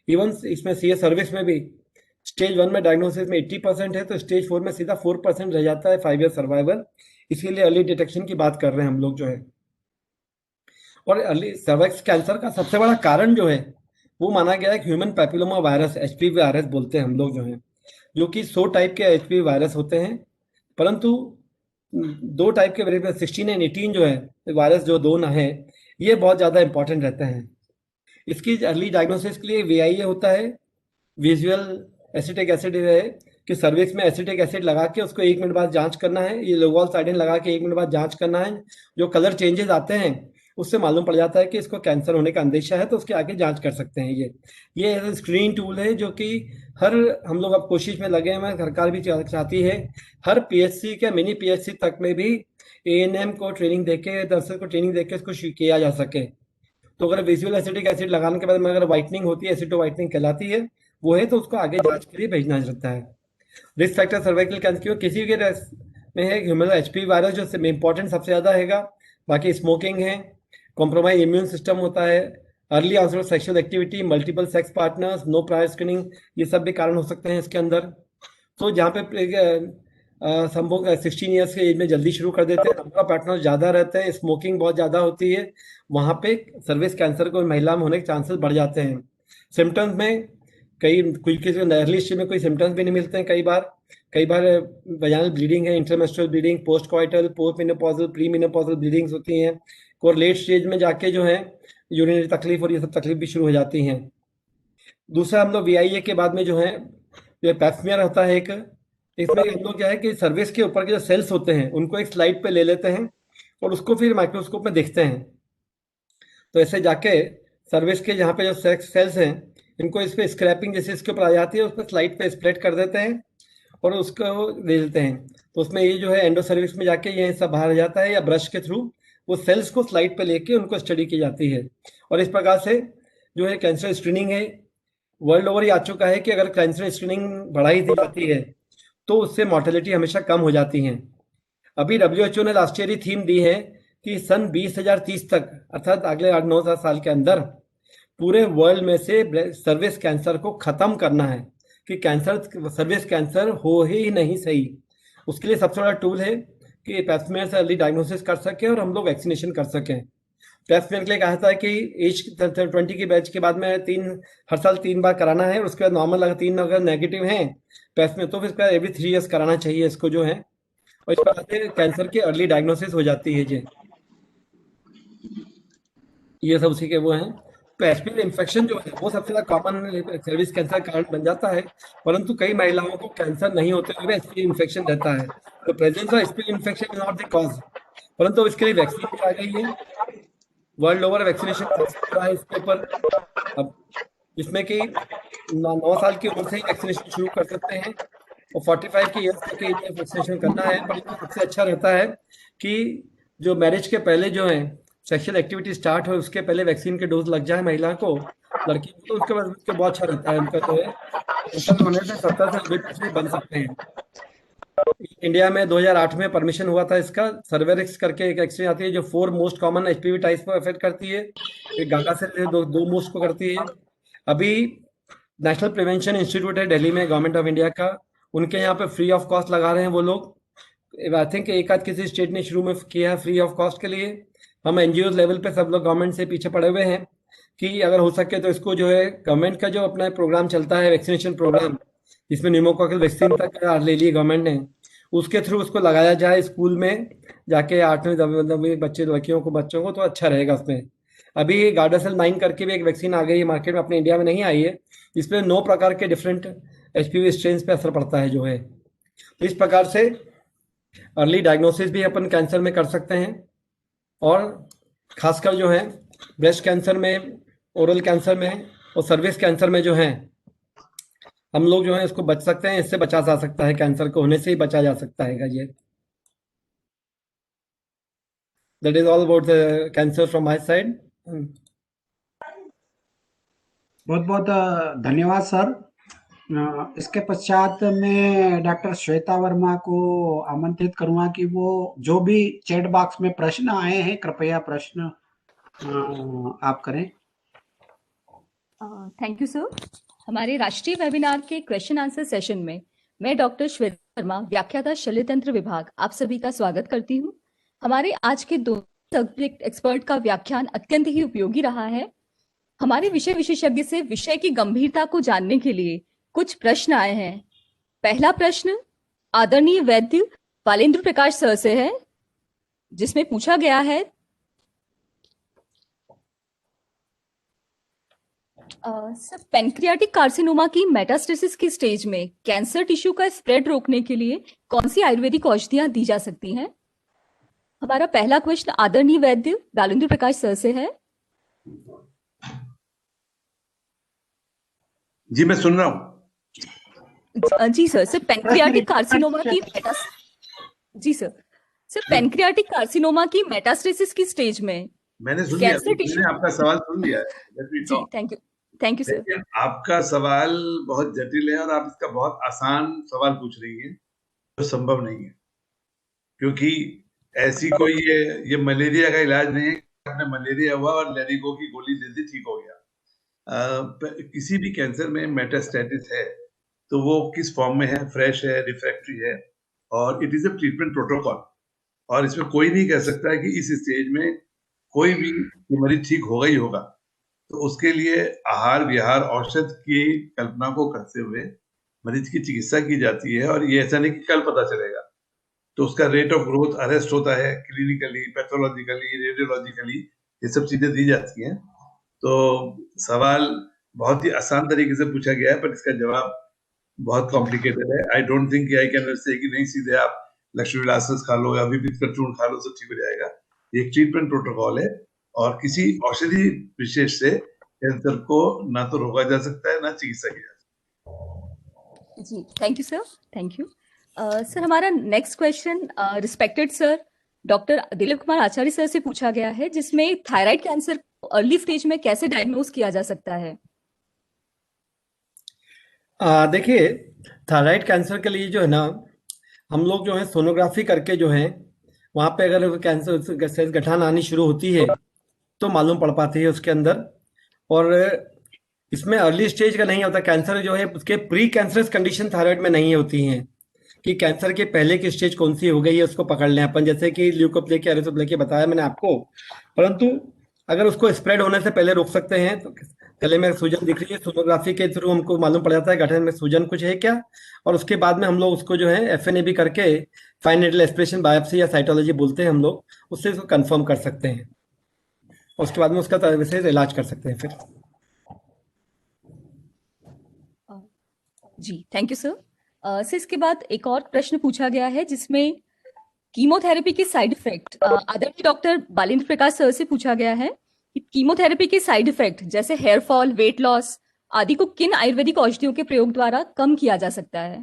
इवन इसमें सीए सर्विस में भी स्टेज 1 में डायग्नोसिस में 80% है, तो स्टेज 4 में सीधा 4% रह जाता है 5 ईयर सर्वाइवल। इसीलिए अर्ली डिटेक्शन की बात कर रहे हैं हम लोग जो है। और अर्ली सर्वाइक्स कैंसर का सबसे बड़ा कारण जो है वो माना गया है human papilloma virus, HPV virus बोलते हैं हम लोग जो है, जो कि 100 टाइप के एचपीवी वायरस होते हैं, परंतु 2 टाइप के 16 एंड 18 जो है वायरस, जो 2 ना है, ये बहुत ज़्यादा इंपॉर्टेंट रहते हैं। इसकी अर्ली डायग्नोसिस के लिए वीआईए होता है, विजुअल एसिटिक एसिड है, कि सर्विक्स में एसिटिक एसिड लगा के उसको 1 मिनट बाद जांच करना है, ये लोगोसाइडिन लगा के 1 मिनट बाद जांच करना है। जो कलर चेंजेस आते हैं उससे मालूम पड़ जाता है कि इसको कैंसर होने का अंदेशा है, तो उसके आगे जांच कर सकते हैं। ये स्क्रीनिंग टूल है जो कि हर हम लोग अब कोशिश में लगे हुए हैं, सरकार भी चाहती है हर पीएचसी के मिनी पीएचसी तक में भी एएनएम को ट्रेनिंग देके, नर्सेज को ट्रेनिंग देके इसको किया जा सके। तो अगर विजुअल एसिटिक एसिड लगाने के बाद में अगर व्हाइटनिंग होती है, एसिडो व्हाइटनिंग कहलाती है, वो है, तो उसको आगे जांच के लिए भेजना जाता है। रिस्क फैक्टर सर्वाइकल कैंसर क्यों किसी के में है, ह्यूमन एचपीवी वायरस जो इंपॉर्टेंट सबसे ज़्यादा हैगा, बाकी स्मोकिंग है, कॉम्प्रोमाइज इम्यून सिस्टम होता है, early onset sexual activity, multiple sex partners, no prior screening, ये सब भी कारण हो सकते हैं इसके अंदर। तो जहाँ पे संभोग 16 ईयर्स के एज में जल्दी शुरू कर देते हैं, नंबर ऑफ पार्टनर्स ज़्यादा रहते हैं, स्मोकिंग बहुत ज़्यादा होती है, वहाँ पे सर्विस कैंसर को महिला में होने के चांसेस बढ़ जाते हैं। सिम्टम्स में कोई किसी अर्ली स्टेज में कोई सिम्टम्स भी नहीं मिलते हैं, कई बार वजाइनल ब्लीडिंग है, intermenstrual bleeding, post coital, post menopausal, pre menopausal bleedings होती हैं, और लेट स्टेज में जाके जो है यूरिनरी तकलीफ और ये सब तकलीफ भी शुरू हो जाती हैं। दूसरा हम लोग वीआईए के बाद में जो है ये पैप्समियर होता है एक, इसमें हम लोग क्या है कि सर्विस के ऊपर के जो सेल्स होते हैं उनको एक स्लाइड पे ले लेते हैं और उसको फिर माइक्रोस्कोप में देखते हैं। तो ऐसे जाके सर्विस के जहाँ पे जो सेल्स हैं इनको इस पे स्क्रैपिंग जैसे इसके ऊपर आ जाती है, उस पर स्लाइड पे स्प्रेड कर देते हैं और उसको दे देते हैं। तो उसमें ये जो है एंडो सर्विस में जाके ये सब बाहर आ जाता है, या ब्रश के थ्रू वो सेल्स को स्लाइड पे लेके उनको स्टडी की जाती है। और इस प्रकार से जो है कैंसर स्क्रीनिंग है वर्ल्ड ओवर ही आ चुका है कि अगर कैंसर स्क्रीनिंग बढ़ाई दी जाती है तो उससे मॉर्टेलिटी हमेशा कम हो जाती है। अभी WHO ने लास्ट ईयर ही थीम दी है कि सन 2030 तक, अर्थात अगले 8-9 साल के अंदर पूरे वर्ल्ड में से सर्विस कैंसर को खत्म करना है, कि कैंसर सर्विस कैंसर हो ही नहीं सही। उसके लिए सबसे बड़ा टूल है कि पैप्समेयर से अर्ली डायग्नोसिस कर सके और हम लोग वैक्सीनेशन कर सकें। पैप्समेयर के लिए कहा था कि एज 20 की बैच के बाद में हर साल 3 बार कराना है, और उसके बाद नॉर्मल अगर 3 अगर नेगेटिव हैं पैप्समेयर तो फिर एवरी 3 ईयर्स कराना चाहिए इसको जो है, और इस प्रकार से कैंसर की अर्ली डायग्नोसिस हो जाती है जी। ये सब उसी के वो हैं। तो एचपीवी इन्फेक्शन जो है वो सबसे ज्यादा कॉमन सर्विस कैंसर कारण बन जाता है, परंतु कई महिलाओं को कैंसर नहीं होते हुए एचपीवी इन्फेक्शन रहता है। तो presence of HPV infection is not the cause, परंतु इसके लिए वैक्सीन भी आ गई है। वर्ल्ड ओवर वैक्सीनेशन हो रहा है इसके ऊपर अब, जिसमें कि 9 साल की उम्र से ही वैक्सीनेशन शुरू कर सकते हैं और 45 की एज तक वैक्सीनेशन करना है। पर सबसे अच्छा रहता है कि जो मैरिज के पहले जो है सेक्सुअल एक्टिविटी स्टार्ट हो उसके पहले वैक्सीन के डोज लग जाए महिला को, लड़की को, तो उसके बाद उसके बहुत अच्छा रहता है उनका जो है कैंसर होने से 70 से 90% बन सकते हैं। इंडिया में 2008 में परमिशन हुआ था इसका। सर्वेरिक्स करके एक वैक्सीन आती है जो 4 मोस्ट कॉमन एचपीवी टाइप्स को अफेक्ट करती है, एक गागा से दो मोस्ट को करती है। अभी नेशनल प्रिवेंशन इंस्टीट्यूट है दिल्ली में गवर्नमेंट ऑफ इंडिया का, उनके यहाँ पे फ्री ऑफ कॉस्ट लगा रहे हैं वो लोग। आई थिंक एक आध किसी स्टेट ने शुरू में किया है फ्री ऑफ कॉस्ट के लिए। हम एनजीओ लेवल पे सब लोग गवर्नमेंट से पीछे पड़े हुए हैं कि अगर हो सके तो इसको जो है गवर्नमेंट का जो अपना प्रोग्राम चलता है वैक्सीनेशन प्रोग्राम, जिसमें न्यूमोकॉकल वैक्सीन तक ले ली गवर्नमेंट ने, उसके थ्रू उसको लगाया जाए स्कूल में जाके 8वीं 10वीं बच्चे लड़कियों को बच्चों को, तो अच्छा रहेगा उसमें। अभी गार्डासिल 9 करके भी एक वैक्सीन आ गई है मार्केट में, अपने इंडिया में नहीं आई है। इसमें 9 प्रकार के डिफरेंट एचपीवी स्ट्रेन पे असर पड़ता है जो है। तो इस प्रकार से अर्ली डायग्नोसिस भी अपन कैंसर में कर सकते हैं, और खासकर जो है ब्रेस्ट कैंसर में, ओरल कैंसर में और सर्विक्स कैंसर में जो है हम लोग जो है इसको बच सकते हैं, इससे बचा जा सकता है, कैंसर को होने से ही बचा जा सकता है ये। That is all about the cancer from my side. बहुत बहुत धन्यवाद सर। इसके पश्चात मैं डॉक्टर श्वेता वर्मा को आमंत्रित करूंगा कि वो जो भी चैट बॉक्स में प्रश्न आए हैं कृपया प्रश्न आप करें। Thank you sir. हमारे राष्ट्रीय वेबिनार के क्वेश्चन आंसर सेशन में मैं डॉक्टर श्वेता वर्मा, व्याख्याता शल्य तंत्र विभाग, आप सभी का स्वागत करती हूँ। हमारे आज के 2 सब्जेक्ट एक्सपर्ट का व्याख्यान अत्यंत ही उपयोगी रहा है। हमारे विषय विशेषज्ञ से विषय की गंभीरता को जानने के लिए कुछ प्रश्न आए हैं। पहला प्रश्न आदरणीय वैद्य बालेंद्र प्रकाश सर से है, जिसमें पूछा गया है सर, पैंक्रियाटिक कार्सिनोमा की मेटास्टेसिस की स्टेज में कैंसर टिश्यू का स्प्रेड रोकने के लिए कौन सी आयुर्वेदिक औषधियां दी जा सकती हैं? हमारा पहला क्वेश्चन आदरणीय वैद्य बालेंद्र प्रकाश सर से है। जी मैं सुन रहा हूँ। जी सर, पैंक्रियाटिक कार्सिनोमा की जी सर, पैंक्रियाटिक कार्सिनोमा की मेटास्टेसिस की स्टेज में मैंने सुन लिया, मैंने आपका सवाल सुन लिया है। Thank you sir. आपका सवाल बहुत जटिल है और आप इसका बहुत आसान सवाल पूछ रही हैं, जो संभव नहीं है, क्योंकि ऐसी कोई ये मलेरिया का इलाज नहीं है। आपने मलेरिया हुआ और लेरिगो की गोली दे दी, ठीक हो गया। किसी भी कैंसर में मेटास्टेसिस है तो वो किस फॉर्म में है, फ्रेश है, रिफ्रैक्टरी है, और it is a treatment protocol. और इसमें कोई नहीं कह सकता है कि इस स्टेज में कोई भी मरीज ठीक होगा ही होगा। तो उसके लिए आहार विहार औषध की कल्पना को करते हुए मरीज की चिकित्सा की जाती है, और ये ऐसा नहीं कि कल पता चलेगा। तो उसका रेट ऑफ ग्रोथ अरेस्ट होता है, क्लिनिकली, पैथोलॉजिकली, रेडियोलॉजिकली ये सब चीजें दी जाती हैं। तो सवाल बहुत ही आसान तरीके से पूछा गया है, पर इसका जवाब बहुत कॉम्प्लिकेटेड है। I don't think I can say कि नहीं सीधे आप लक्ष्मी विलास खा लो या विपित का चूर्ण खा लो तो ठीक हो जाएगा। ये एक ट्रीटमेंट प्रोटोकॉल है और किसी औषधि विशेष से कैंसर को ना तो रोका जा सकता है ना चिकित्सा की जा सकती जी, thank you sir, thank you. Sir हमारा next question respected sir doctor Dilip Kumar Acharya sir से पूछा गया है, जिसमें थायराइड कैंसर को अर्ली स्टेज में कैसे डायग्नोज किया जा सकता है। देखिए, थायराइड कैंसर के लिए जो है ना, हम लोग जो है सोनोग्राफी करके जो है वहाँ पे अगर कैंसर सेल्स गठान आनी शुरू होती है तो मालूम पड़ पाती है उसके अंदर। और इसमें अर्ली स्टेज का नहीं होता कैंसर, जो है उसके प्री कैंसरस कंडीशन थायराइड में नहीं होती हैं कि कैंसर के पहले की स्टेज कौन सी हो गई है उसको पकड़ लें अपन, जैसे कि ल्यूकोप्लेकिया एरिथ्रोप्लेकिया बताया मैंने आपको। परंतु अगर उसको स्प्रेड होने से पहले रोक सकते हैं तो गले में सूजन दिख रही है, सोनोग्राफी के थ्रू हमको मालूम पड़ जाता है गठन में सूजन कुछ है क्या, और उसके बाद में हम लोग उसको जो है FNAB करके फाइन नीडल एस्पिरेशन बायोप्सी या साइटोलॉजी बोलते हैं हम लोग, उससे इसको कंफर्म कर सकते हैं और उसके बाद में उसका विशेष इलाज कर सकते हैं फिर। जी, थैंक यू सर। सर इसके बाद एक और प्रश्न पूछा गया है जिसमें कीमोथेरेपी के साइड इफेक्ट आदरणीय डॉक्टर बालेंद्र प्रकाश सर से पूछा गया है कि कीमोथेरेपी के साइड इफेक्ट जैसे हेयर फॉल, वेट लॉस आदि को किन आयुर्वेदिक औषधियों के प्रयोग द्वारा कम किया जा सकता है।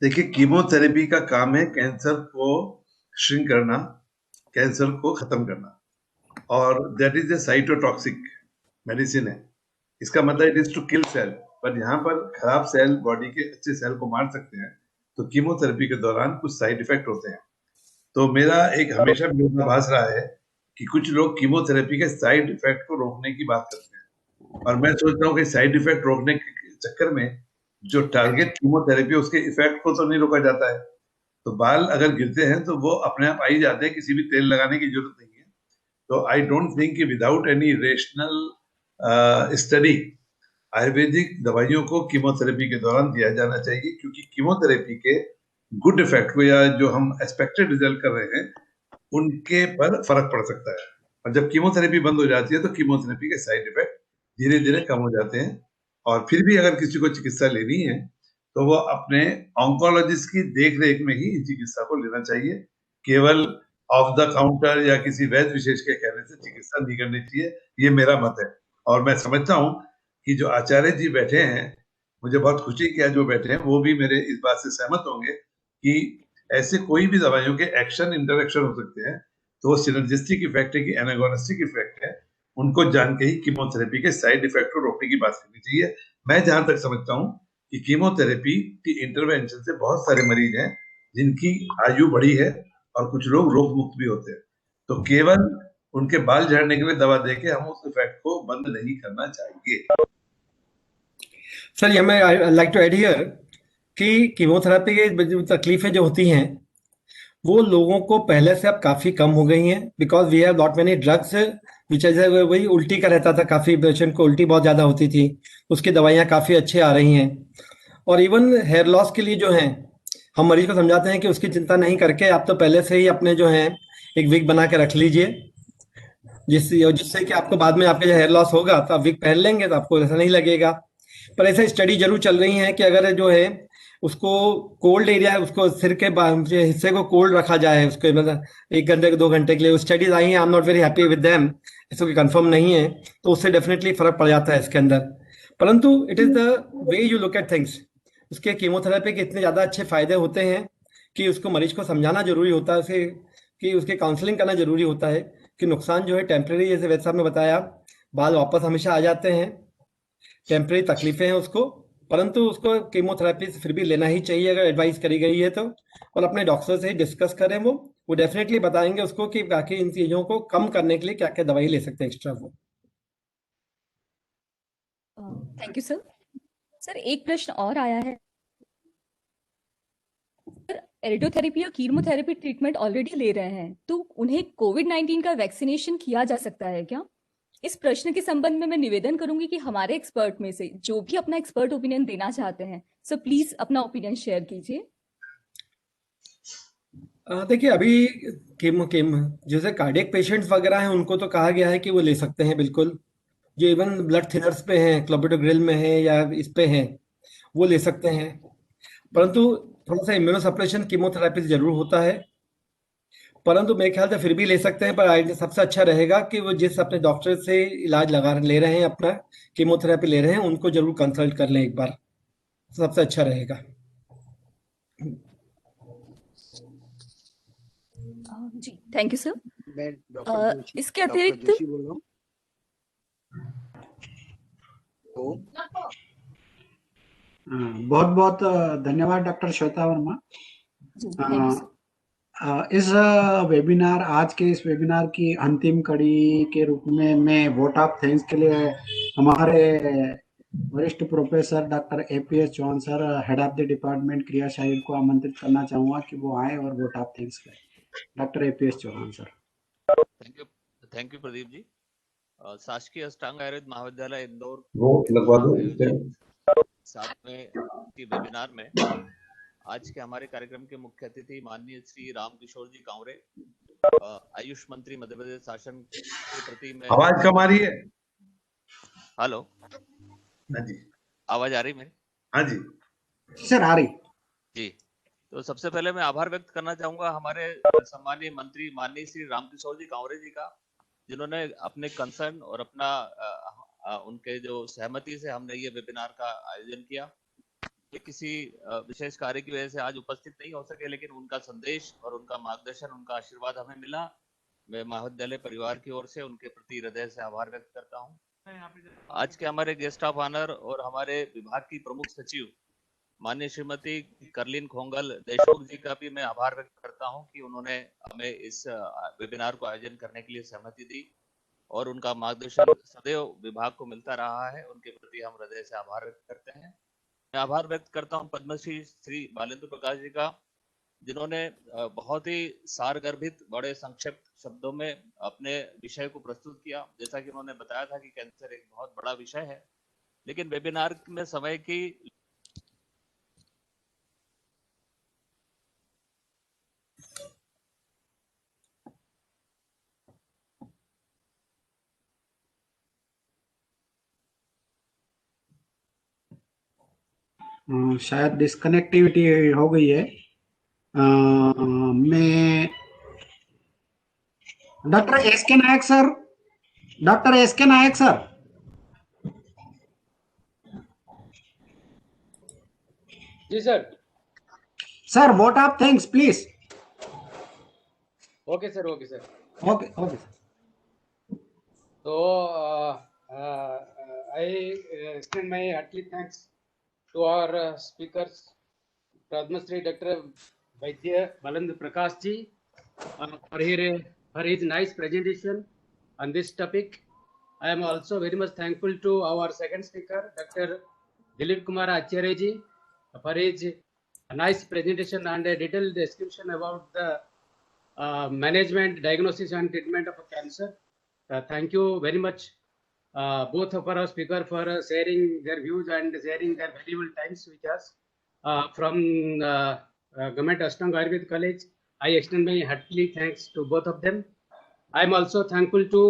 देखिए, कीमोथेरेपी का काम है कैंसर को श्रिंक करना, कैंसर को खत्म करना, और that is a cytotoxic medicine है। इसका मतलब it is to kill cell, पर यहाँ पर खराब सेल बॉडी के अच्छे सेल को मार सकते हैं। तो कीमोथेरेपी के दौरान कुछ साइड इफेक्ट होते हैं। तो मेरा एक हमेशा विरोधाभास रहा है कि कुछ लोग कीमोथेरेपी के साइड इफेक्ट को रोकने की बात करते हैं, और मैं सोच रहा हूँ कि साइड इफेक्ट रोकने के चक्कर में जो टारगेट कीमोथेरेपी है उसके इफेक्ट को तो नहीं रोका जाता है। तो बाल अगर गिरते हैं तो वो अपने आप आ ही जाते हैं, किसी भी तेल लगाने की जरूरत नहीं है। तो आई डोंट थिंक कि without any rational study Ayurvedic दवाइयों को कीमोथेरेपी के दौरान दिया जाना चाहिए, क्योंकि कीमोथेरेपी के गुड इफेक्ट को या जो हम एक्सपेक्टेड रिजल्ट कर रहे हैं उनके पर फर्क पड़ सकता है। और जब कीमोथेरेपी बंद हो जाती है तो कीमोथेरेपी के साइड इफेक्ट धीरे धीरे कम हो जाते हैं। और फिर भी अगर किसी को चिकित्सा लेनी है तो वो अपने ऑन्कोलॉजिस्ट की देख रेख में ही चिकित्सा को लेना चाहिए। केवल ऑफ द काउंटर या किसी वैद्य विशेष के कहने से चिकित्सा नहीं करनी चाहिए, ये मेरा मत है। और मैं समझता हूँ कि जो आचार्य जी बैठे हैं, मुझे बहुत खुशी किया जो बैठे हैं वो भी मेरे इस बात से सहमत होंगे कि ऐसे कोई भी दवाइयों के एक्शन इंटरेक्शन हो सकते हैं, तो वो सिनर्जिस्टिक इफेक्ट है कि एनागोनिस्टिक इफेक्ट है, उनको जान के ही कीमोथेरेपी के साइड इफेक्ट को रोकने की बात करनी चाहिए। मैं जहां तक समझता हूँ कि कीमोथेरेपी की इंटरवेंशन से बहुत सारे मरीज हैं जिनकी आयु बढ़ी है और कुछ लोग रोग मुक्त भी होते हैं। तो केवल उनके बाल झड़ने के लिए दवा देके हम उस इफेक्ट को बंद नहीं करना चाहिए। सर, ये मैं I like to add here कि कीमोथेरेपी की जो तकलीफें जो होती हैं वो लोगों को पहले से अब काफ़ी कम हो गई हैं, because we have lot many drugs which वही उल्टी का रहता था, काफ़ी पेशेंट को उल्टी बहुत ज़्यादा होती थी, उसकी दवाइयाँ काफ़ी अच्छी आ रही हैं। और इवन हेयर लॉस के लिए जो है हम मरीज को समझाते हैं कि उसकी चिंता नहीं करके आप तो पहले से ही अपने जो है एक विग बना के रख लीजिए, जिससे कि आपको बाद में आपका जो हेयर लॉस होगा तो आप विग पहन लेंगे तो आपको ऐसा नहीं लगेगा। पर ऐसे स्टडी जरूर चल रही है कि अगर जो है उसको कोल्ड एरिया है, उसको सिर के हिस्से को कोल्ड रखा जाए, उसको मतलब 1 घंटे 2 घंटे के लिए, स्टडीज आई हैं, I am not very happy with them, इसको कंफर्म नहीं है, तो उससे डेफिनेटली फर्क पड़ जाता है इसके अंदर। परंतु it is the way you look at things. उसके कीमोथेरेपी के इतने ज़्यादा अच्छे फायदे होते हैं कि उसको मरीज को समझाना जरूरी होता है, उसे कि उसके काउंसलिंग करना जरूरी होता है कि नुकसान जो है टेम्प्रेरी, जैसे वैद साहब ने बताया, बाल वापस हमेशा आ जाते हैं, टेम्प्रेरी तकलीफें हैं उसको, परंतु उसको कीमोथेरेपी फिर भी लेना ही चाहिए अगर एडवाइस करी गई है तो। और अपने डॉक्टर से ही डिस्कस करें, वो डेफिनेटली बताएंगे उसको कि बाकी इन चीज़ों को कम करने के लिए क्या क्या दवाई ले सकते हैं एक्स्ट्रा वो। Thank you sir. सर एक प्रश्न और आया है, रेडियोथेरेपी या कीमोथेरेपी ट्रीटमेंट ऑलरेडी ले रहे हैं तो उन्हें कोविड-19 का वैक्सीनेशन किया जा सकता है क्या? इस प्रश्न के संबंध में मैं निवेदन करूंगी कि हमारे एक्सपर्ट में से जो भी अपना एक्सपर्ट ओपिनियन देना चाहते हैं, सो प्लीज अपना ओपिनियन शेयर कीजिए। देखिए, अभी कीमो जैसे कार्डियक पेशेंट्स वगैरह हैं उनको तो कहा गया है कि वो ले सकते हैं बिल्कुल, जो इवन ब्लड थिनर्स पे हैं, क्लोपिडोग्रिल में है या इस पे हैं, वो ले सकते हैं। परंतु थोड़ा सा इम्यूनो सप्रेशन कीमोथेरेपी जरूर होता है। परंतु मेरे ख्याल से फिर भी ले सकते हैं, पर आइडिया सबसे अच्छा रहेगा कि वो जिस अपने डॉक्टर से इलाज ले रहे हैं, अपना कीमोथेरेपी ले रहे हैं, उनको जरूर कंसल्ट कर लें एक बार, सबसे अच्छा रहेगा। जी थैंक यू सर। मैं डॉक्टर इसके अतिरिक्त जोशी बोल रहा हूँ। बहुत बहुत धन्यवाद डॉक्टर श्वेता वर्मा। जी थैंक यू सर। इस वेबिनार, आज के इस वेबिनार की अंतिम कड़ी के रूप में मैं वोट ऑफ थैंक्स के लिए हमारे वरिष्ठ professor doctor APS Chauhan sir, head of the department क्रियाशारीर को आमंत्रित करना चाहूंगा कि वो आए और वोट ऑफ थैंक्स करें। Doctor APS Chauhan sir. Thank you Pradeep ji. शासकीय अष्टांग आयुर्वेद महाविद्यालय इंदौर वो लगवा दो सातवें वेबिनार में आज के हमारे कार्यक्रम के मुख्य अतिथि माननीय श्री रामकिशोर जी कांवरे, आयुष मंत्री मध्य प्रदेश शासन के प्रति मैं आवाज कम आ रही है। हेलो, हाँ जी, आवाज आ रही मेरी? हाँ जी सर आ रही जी। तो सबसे पहले मैं आभार व्यक्त करना चाहूंगा हमारे सम्मानीय मंत्री माननीय श्री रामकिशोर जी कांवरे जी का, जिन्होंने अपने कंसर्न और अपना उनके जो सहमति से हमने ये वेबिनार का आयोजन किया। ये किसी विशेष कार्य की वजह से आज उपस्थित नहीं हो सके, लेकिन उनका संदेश और उनका मार्गदर्शन, उनका आशीर्वाद हमें मिला। मैं महाविद्यालय परिवार की ओर से उनके प्रति हृदय से आभार व्यक्त करता हूँ। आज के हमारे गेस्ट ऑफ ऑनर और हमारे विभाग की प्रमुख सचिव माननीय श्रीमती करलीन खोंगल देशमुख जी का भी मैं आभार व्यक्त करता हूं कि उन्होंने हमें इस वेबिनार को आयोजन करने के लिए सहमति दी और उनका मार्गदर्शन सदैव विभाग को मिलता रहा है। उनके प्रति हम हृदय से आभार व्यक्त करते हैं। मैं आभार व्यक्त करता हूं पद्मश्री श्री बालेंद्र प्रकाश जी का, जिन्होंने बहुत ही सारगर्भित बड़े संक्षिप्त शब्दों में अपने विषय को प्रस्तुत किया। जैसा कि उन्होंने बताया था कि कैंसर एक बहुत बड़ा विषय है, लेकिन वेबिनार में समय की शायद डिस्कनेक्टिविटी हो गई है। मैं doctor S K Nayak sir, doctor S K Nayak sir. जी sir. Sir vote of thanks please. Okay sir, okay sir. Okay okay sir. So I extend my hearty thanks to our speakers, Padma Shri Dr. Vaidya Balendra Prakash ji, for his nice presentation on this topic. I am also very much thankful to our second speaker, Dr. Dilip Kumar Acharya ji, for his nice presentation and a detailed description about the management, diagnosis and treatment of cancer. Thank you very much, both of our speakers, for sharing their views and sharing their valuable times with us. From Government Ashtang Ayurved College, I extend my hearty thanks to both of them. I am also thankful to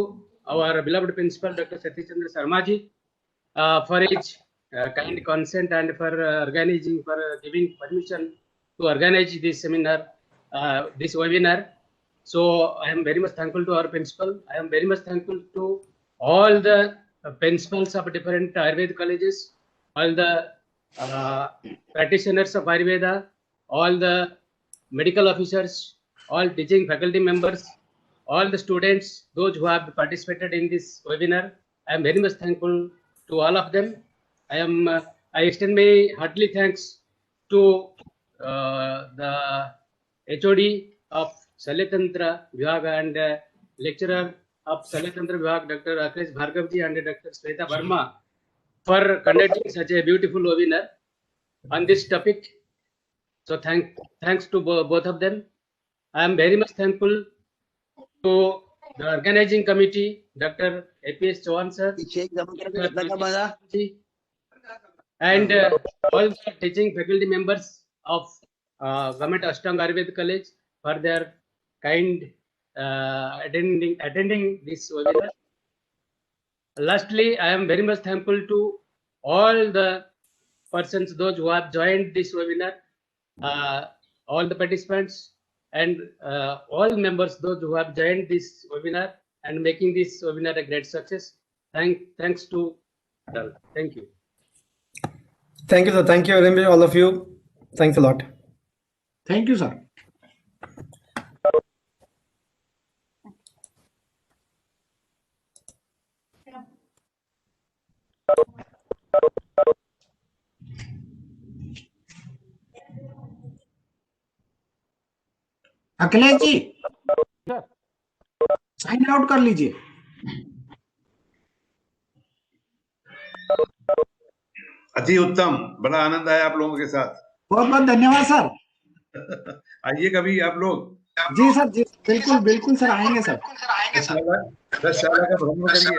our beloved principal, Dr. Satish Chandra Sharma ji, for his kind consent and for giving permission to organize this seminar, this webinar. So I am very much thankful to our principal. I am very much thankful to all the principals of different Ayurveda colleges, all the practitioners of Ayurveda, all the medical officers, all teaching faculty members, all the students, those who have participated in this webinar. I am very much thankful to all of them. I extend my hearty thanks to the HOD of Shalyatantra Vibhag and lecturer of Shalyatantra Vibhag, Dr. Akhilesh Bhargav ji and Dr. Shweta Verma, for conducting such a beautiful webinar on this topic. So thanks to both of them. I am very much thankful to the organizing committee, Dr. APS Chauhan sir, and all the teaching faculty members of Government Ashtang Ayurved College for their kind attending this webinar. Lastly, I am very much thankful to all the persons, those who have joined this webinar, all the participants, and all members, those who have joined this webinar and making this webinar a great success. Thanks to all. Thank you. Thank you, sir. Thank you very much, all of you. Thanks a lot. Thank you, sir. Akhilesh ji sign out कर लीजिए। अति उत्तम, बड़ा आनंद आया आप लोगों के साथ। बहुत बहुत धन्यवाद सर। आइए कभी आप लोग। जी सर, जी बिल्कुल बिल्कुल सर, आएंगे सर। 10 साल का भ्रमण करिए।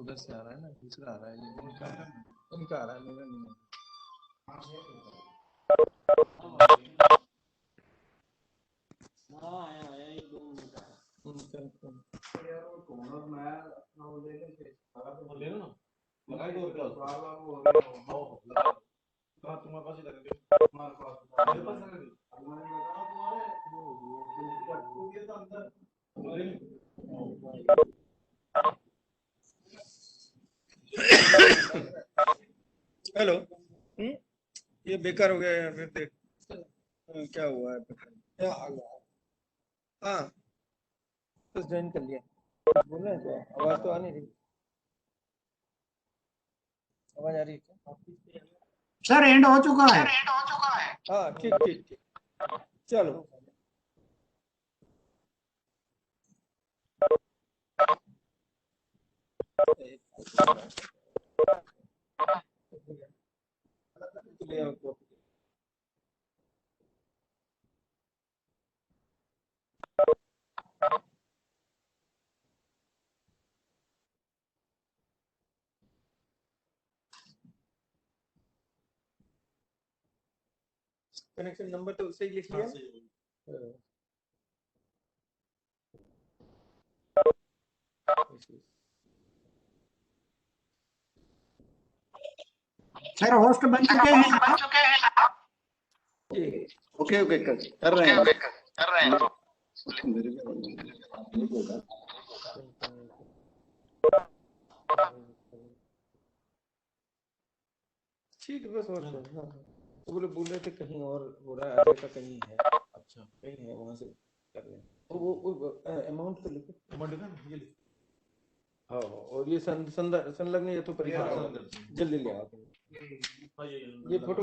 उधर से आ रहा है ना, दूसरा आ रहा है, इनका आ रहा है, मेरा नहीं हेलो। ये बेकार हो गया है, फिर देख क्या हुआ है, क्या आ गया। हाँ बस ज्वाइन कर लिया। बोल रहे हैं तो आवाज तो आ नहीं रही। आवाज आ रही है क्या? सर एंड हो चुका है। हाँ ठीक ठीक ठीक, चलो। कनेक्शन नंबर तो सही लिख लिया। सर होस्ट बन चुके हैं। ओके ओके कर रहे हैं। ठीक है बस। और हाँ, तो बोल रहे थे कहीं और हो रहा है, अजय का कहीं है। अच्छा कहीं है, वहां से कर रहे हैं। वो अमाउंट तो लिखो। हाँ और ये संलग्न ये तो परीक्षा जल्दी ले आओ। ये फोटो